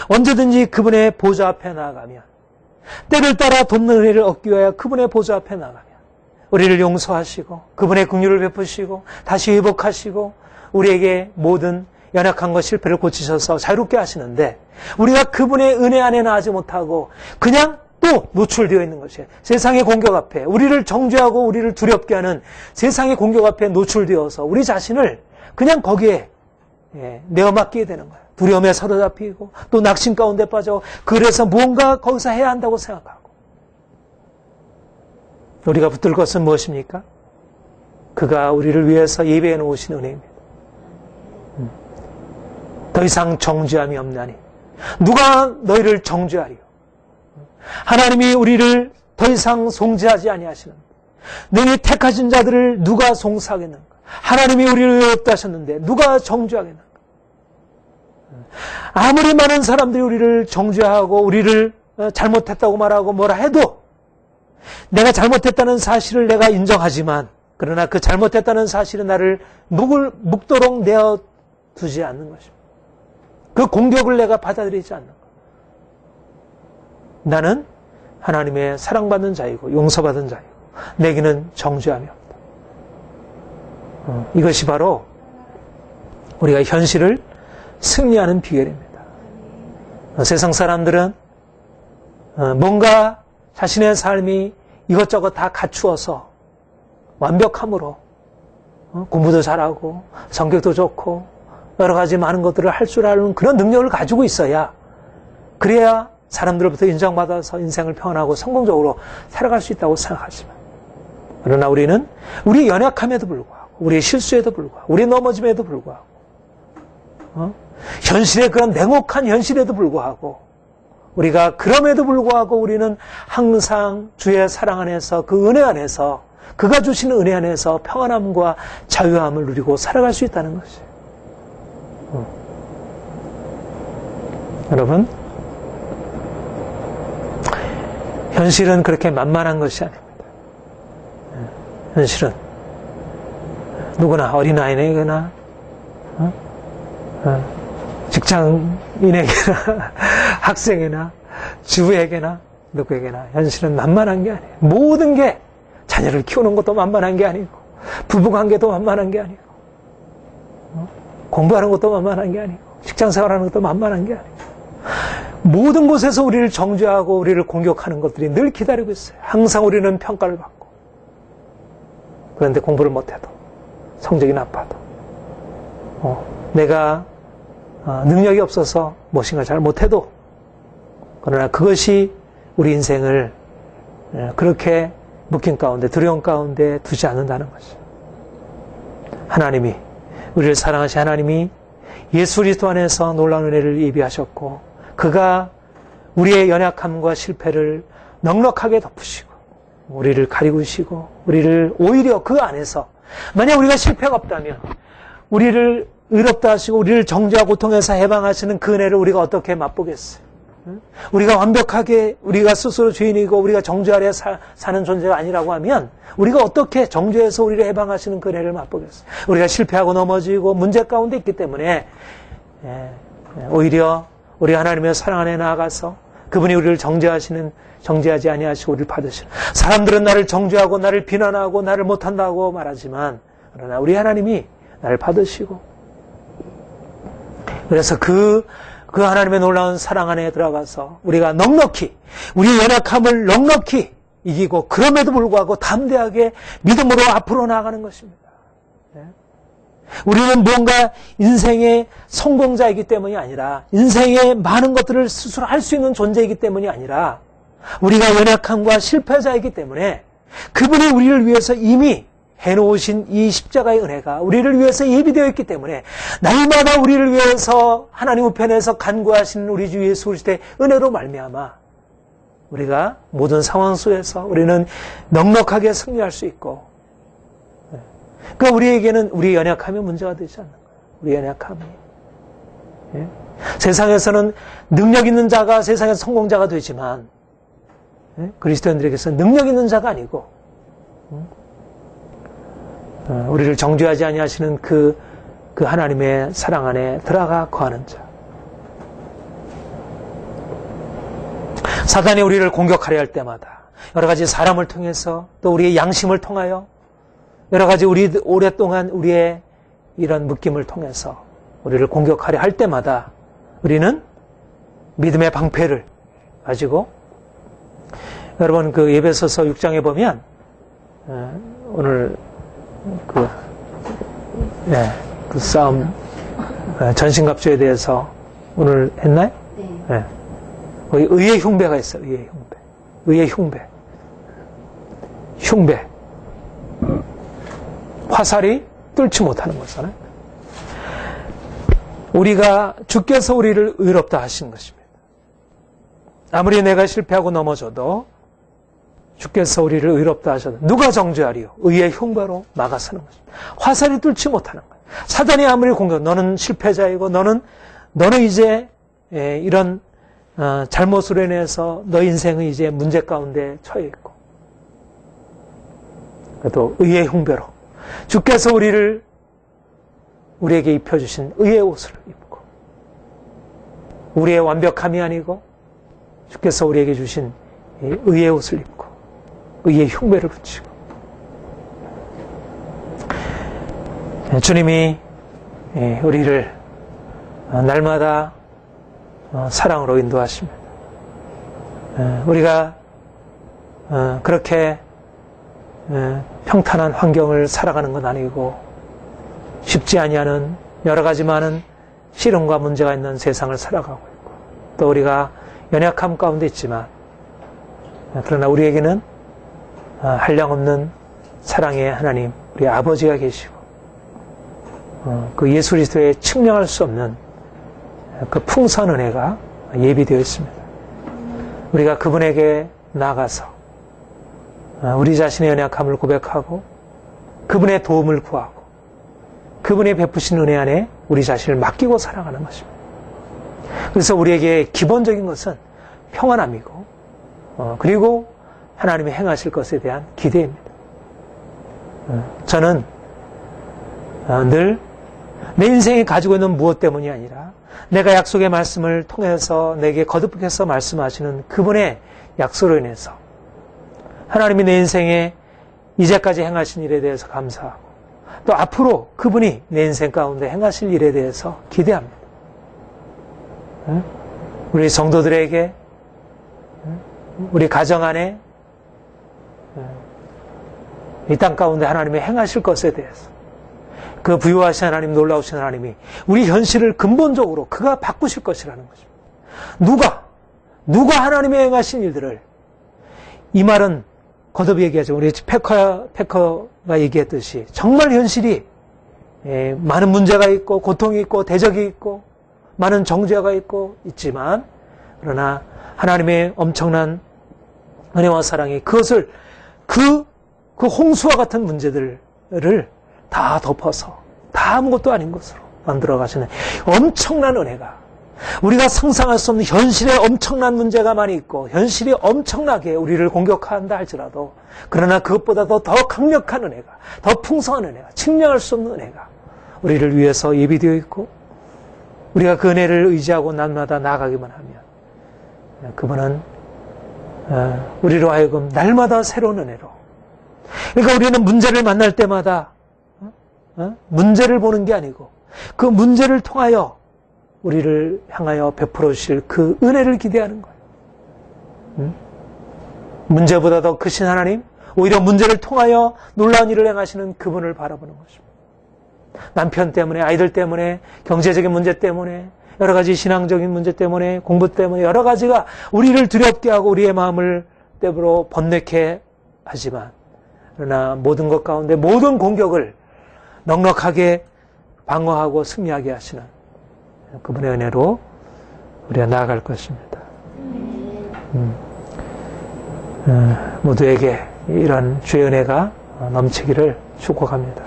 Speaker 1: 언제든지 그분의 보좌 앞에 나아가면, 때를 따라 돕는 은혜를 얻기 위하여 그분의 보좌 앞에 나아가면 우리를 용서하시고 그분의 긍휼을 베푸시고 다시 회복하시고 우리에게 모든 연약한 것 실패를 고치셔서 자유롭게 하시는데, 우리가 그분의 은혜 안에 나가지 못하고 그냥 또 노출되어 있는 것이에요. 세상의 공격 앞에, 우리를 정죄하고 우리를 두렵게 하는 세상의 공격 앞에 노출되어서 우리 자신을 그냥 거기에 내어맡기게 되는 거예요. 두려움에 사로잡히고 또 낙심 가운데 빠져, 그래서 무언가 거기서 해야 한다고 생각하고. 우리가 붙들 것은 무엇입니까? 그가 우리를 위해서 예배해 놓으신 은혜입니다. 더 이상 정죄함이 없나니 누가 너희를 정죄하리요? 하나님이 우리를 더 이상 송지하지 아니하시는데 너희 택하신 자들을 누가 송사하겠는가? 하나님이 우리를 의롭다 하셨는데 누가 정죄하겠는가? 아무리 많은 사람들이 우리를 정죄하고 우리를 잘못했다고 말하고 뭐라 해도 내가 잘못했다는 사실을 내가 인정하지만, 그러나 그 잘못했다는 사실은 나를 묵도록 내어두지 않는 것입니다. 그 공격을 내가 받아들이지 않는 것. 나는 하나님의 사랑받는 자이고 용서받은 자이고 내게는 정죄함이 없다. 이것이 바로 우리가 현실을 승리하는 비결입니다. 세상 사람들은 뭔가 자신의 삶이 이것저것 다 갖추어서 완벽함으로 공부도 잘하고 성격도 좋고 여러 가지 많은 것들을 할 줄 아는 그런 능력을 가지고 있어야 그래야 사람들로부터 인정받아서 인생을 평안하고 성공적으로 살아갈 수 있다고 생각하지만 그러나 우리는 우리 연약함에도 불구하고 우리의 실수에도 불구하고 우리의 넘어짐에도 불구하고 현실의 그런 냉혹한 현실에도 불구하고 우리가 그럼에도 불구하고 우리는 항상 주의 사랑 안에서 그 은혜 안에서 그가 주시는 은혜 안에서 평안함과 자유함을 누리고 살아갈 수 있다는 것이에요. 여러분, 현실은 그렇게 만만한 것이 아닙니다. 현실은 누구나 어린아이에게나 직장인에게나 학생에나 주부에게나 누구에게나 현실은 만만한 게 아니에요. 모든 게 자녀를 키우는 것도 만만한 게 아니고 부부관계도 만만한 게 아니고 공부하는 것도 만만한 게 아니고 직장생활하는 것도 만만한 게 아니고 모든 곳에서 우리를 정죄하고 우리를 공격하는 것들이 늘 기다리고 있어요. 항상 우리는 평가를 받고 그런데 공부를 못해도 성적이 나빠도 내가 능력이 없어서 무엇인가 잘 못해도 그러나 그것이 우리 인생을 그렇게 묶임 가운데 두려움 가운데 두지 않는다는 것이죠. 하나님이 우리를 사랑하신 하나님이 예수 그리스도 안에서 놀라운 은혜를 예비하셨고 그가 우리의 연약함과 실패를 넉넉하게 덮으시고 우리를 가리우시고 우리를 오히려 그 안에서 만약 우리가 실패가 없다면 우리를 의롭다 하시고 우리를 정죄와 고통에서 해방하시는 그 은혜를 우리가 어떻게 맛보겠어요? 우리가 완벽하게 우리가 스스로 죄인이고 우리가 정죄 아래 사는 존재가 아니라고 하면 우리가 어떻게 정죄에서 우리를 해방하시는 그 은혜를 맛보겠어요? 우리가 실패하고 넘어지고 문제 가운데 있기 때문에 오히려 우리 하나님의 사랑 안에 나아가서 그분이 우리를 정죄하지 아니하시고 우리를 받으시는 사람들은 나를 정죄하고 나를 비난하고 나를 못한다고 말하지만 그러나 우리 하나님이 나를 받으시고 그래서 그 하나님의 놀라운 사랑 안에 들어가서 우리가 넉넉히 우리의 연약함을 넉넉히 이기고 그럼에도 불구하고 담대하게 믿음으로 앞으로 나아가는 것입니다. 우리는 뭔가 인생의 성공자이기 때문이 아니라 인생의 많은 것들을 스스로 할 수 있는 존재이기 때문이 아니라 우리가 연약함과 실패자이기 때문에 그분이 우리를 위해서 이미 해놓으신 이 십자가의 은혜가 우리를 위해서 예비되어 있기 때문에 날마다 우리를 위해서 하나님 우편에서 간구하시는 우리 주 예수 그리스도의 은혜로 말미암아 우리가 모든 상황 속에서 우리는 넉넉하게 승리할 수 있고 그러니까 우리에게는 우리 연약함이 문제가 되지 않는 거예요. 우리 연약함이. 세상에서는 능력 있는 자가 세상에서 성공자가 되지만 그리스도인들에게서는 능력 있는 자가 아니고 우리를 정죄하지 아니하시는 그 하나님의 사랑 안에 들어가 거하는 자. 사단이 우리를 공격하려 할 때마다 여러 가지 사람을 통해서 또 우리의 양심을 통하여 여러 가지 오랫동안 우리의 이런 묶임을 통해서 우리를 공격하려 할 때마다 우리는 믿음의 방패를 가지고 여러분 그 에베소서 6장에 보면 오늘 그 싸움 전신갑주에 대해서 오늘 했나요? 네. 거기 의의 흉배가 있어요. 의의 흉배. 화살이 뚫지 못하는 거잖아요. 우리가 주께서 우리를 의롭다 하신 것입니다. 아무리 내가 실패하고 넘어져도 주께서 우리를 의롭다 하셔도 누가 정죄하리요? 의의 흉배로 막아서는 것입니다. 화살이 뚫지 못하는 거예요. 사단이 아무리 공격, 너는 실패자이고 너는 이제 이런 잘못으로 인해서 너 인생은 이제 문제 가운데 처해 있고 그래도 의의 흉배로 주께서 우리에게 입혀주신 의의 옷을 입고 우리의 완벽함이 아니고 주께서 우리에게 주신 의의 옷을 입고 의의 흉배를 붙이고 주님이 우리를 날마다 사랑으로 인도하십니다. 우리가 그렇게 평탄한 환경을 살아가는 건 아니고 쉽지 아니하는 여러 가지 많은 시련과 문제가 있는 세상을 살아가고 있고 또 우리가 연약함 가운데 있지만 그러나 우리에게는 한량없는 사랑의 하나님 우리 아버지가 계시고 그 예수 그리스도의 측량할 수 없는 그 풍성한 은혜가 예비되어 있습니다. 우리가 그분에게 나아가서 우리 자신의 연약함을 고백하고 그분의 도움을 구하고 그분의 베푸신 은혜 안에 우리 자신을 맡기고 살아가는 것입니다. 그래서 우리에게 기본적인 것은 평안함이고 그리고 하나님이 행하실 것에 대한 기대입니다. 저는 늘 내 인생이 가지고 있는 무엇 때문이 아니라 내가 약속의 말씀을 통해서 내게 거듭해서 말씀하시는 그분의 약속으로 인해서 하나님이 내 인생에 이제까지 행하신 일에 대해서 감사하고 또 앞으로 그분이 내 인생 가운데 행하실 일에 대해서 기대합니다. 우리 성도들에게 우리 가정 안에 이 땅 가운데 하나님이 행하실 것에 대해서 그 부유하신 하나님, 놀라우신 하나님이 우리 현실을 근본적으로 그가 바꾸실 것이라는 것입니다. 누가 하나님의 행하신 일들을 이 말은 거듭 얘기하죠. 우리 패커가 얘기했듯이 정말 현실이 많은 문제가 있고 고통이 있고 대적이 있고 많은 정죄가 있고 있지만 그러나 하나님의 엄청난 은혜와 사랑이 그것을 그 홍수와 같은 문제들을 다 덮어서 다 아무것도 아닌 것으로 만들어 가시는 엄청난 은혜가 우리가 상상할 수 없는 현실에 엄청난 문제가 많이 있고 현실이 엄청나게 우리를 공격한다 할지라도 그러나 그것보다도 더 강력한 은혜가 더 풍성한 은혜가 측량할 수 없는 은혜가 우리를 위해서 예비되어 있고 우리가 그 은혜를 의지하고 날마다 나아가기만 하면 그분은 우리로 하여금 날마다 새로운 은혜로 그러니까 우리는 문제를 만날 때마다 문제를 보는 게 아니고 그 문제를 통하여 우리를 향하여 베풀어 주실 그 은혜를 기대하는 거예요. 문제보다 더 크신 하나님, 오히려 문제를 통하여 놀라운 일을 행하시는 그분을 바라보는 것입니다. 남편 때문에, 아이들 때문에, 경제적인 문제 때문에, 여러 가지 신앙적인 문제 때문에, 공부 때문에 여러 가지가 우리를 두렵게 하고 우리의 마음을 때로 번뇌케 하지만 그러나 모든 것 가운데 모든 공격을 넉넉하게 방어하고 승리하게 하시는 그분의 은혜로 우리가 나아갈 것입니다. 모두에게 이런 주의 은혜가 넘치기를 축복합니다.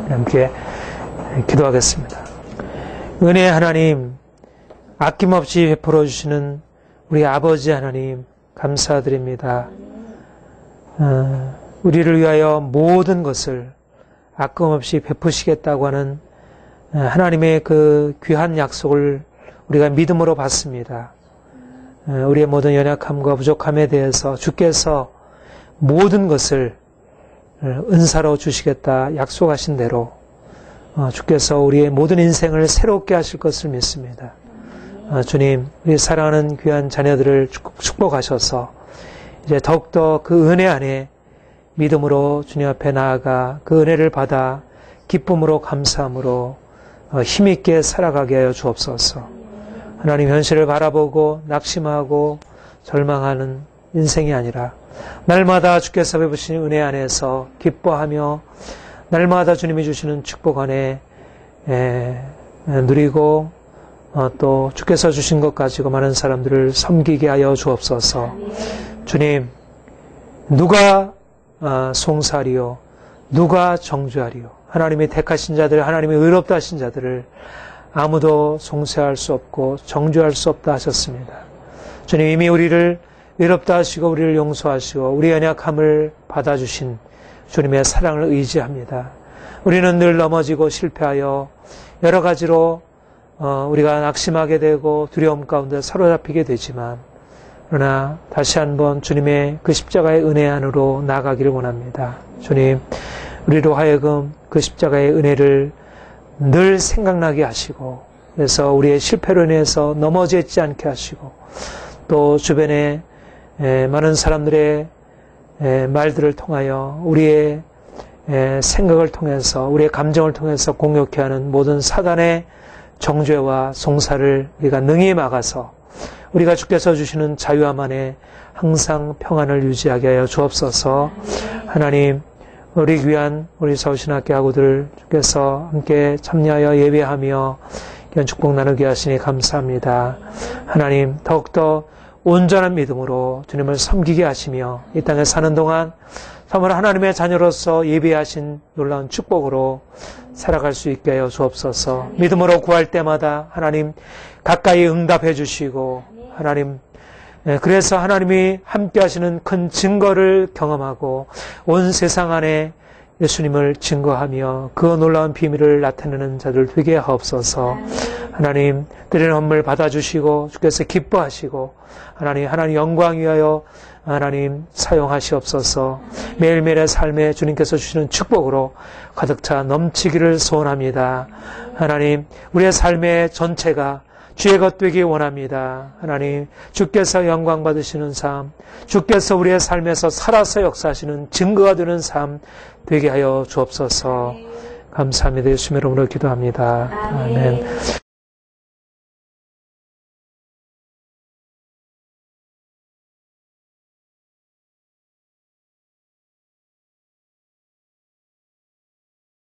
Speaker 1: 함께 기도하겠습니다. 은혜의 하나님, 아낌없이 베풀어 주시는 우리 아버지 하나님 감사드립니다. 우리를 위하여 모든 것을 아낌없이 베푸시겠다고 하는 하나님의 그 귀한 약속을 우리가 믿음으로 받습니다. 우리의 모든 연약함과 부족함에 대해서 주께서 모든 것을 은사로 주시겠다 약속하신 대로 주께서 우리의 모든 인생을 새롭게 하실 것을 믿습니다. 주님, 우리 사랑하는 귀한 자녀들을 축복하셔서 이제 더욱더 그 은혜 안에 믿음으로 주님 앞에 나아가 그 은혜를 받아 기쁨으로 감사함으로 힘있게 살아가게 하여 주옵소서. 하나님 현실을 바라보고 낙심하고 절망하는 인생이 아니라 날마다 주께서 베푸신 은혜 안에서 기뻐하며 날마다 주님이 주시는 축복 안에 누리고 또 주께서 주신 것 가지고 많은 사람들을 섬기게 하여 주옵소서. 주님, 누가 송사리요 누가 정죄하리요. 하나님이 택하신 자들, 하나님이 의롭다 하신 자들을 아무도 송사할 수 없고 정죄할 수 없다 하셨습니다. 주님, 이미 우리를 의롭다 하시고 우리를 용서하시고 우리 연약함을 받아주신 주님의 사랑을 의지합니다. 우리는 늘 넘어지고 실패하여 여러 가지로 우리가 낙심하게 되고 두려움 가운데 사로잡히게 되지만 그러나 다시 한번 주님의 그 십자가의 은혜 안으로 나아가기를 원합니다. 주님, 우리로 하여금 그 십자가의 은혜를 늘 생각나게 하시고 그래서 우리의 실패로 인해서 넘어져 있지 않게 하시고 또 주변에 많은 사람들의 말들을 통하여 우리의 생각을 통해서 우리의 감정을 통해서 공격해 하는 모든 사단의 정죄와 송사를 우리가 능히 막아서 우리가 주께서 주시는 자유함 안에 항상 평안을 유지하게 하여 주옵소서. 하나님, 우리 귀한 우리 서울신학교 학우들 주께서 함께 참여하여 예배하며 이런 축복 나누게 하시니 감사합니다. 하나님, 더욱더 온전한 믿음으로 주님을 섬기게 하시며 이 땅에 사는 동안 정말 하나님의 자녀로서 예비하신 놀라운 축복으로 살아갈 수 있게 하여 주옵소서. 믿음으로 구할 때마다 하나님 가까이 응답해 주시고 하나님, 그래서 하나님이 함께 하시는 큰 증거를 경험하고 온 세상 안에 예수님을 증거하며 그 놀라운 비밀을 나타내는 자들 되게 하옵소서. 하나님, 드리는 헌물 받아주시고 주께서 기뻐하시고 하나님 영광 위하여 하나님 사용하시옵소서. 매일매일의 삶에 주님께서 주시는 축복으로 가득 차 넘치기를 소원합니다. 하나님, 우리의 삶의 전체가 주의 것 되기 원합니다. 하나님, 주께서 영광 받으시는 삶, 주께서 우리의 삶에서 살아서 역사하시는 증거가 되는 삶 되게 하여 주옵소서. 감사합니다. 예수님의 이름으로 기도합니다. 아멘.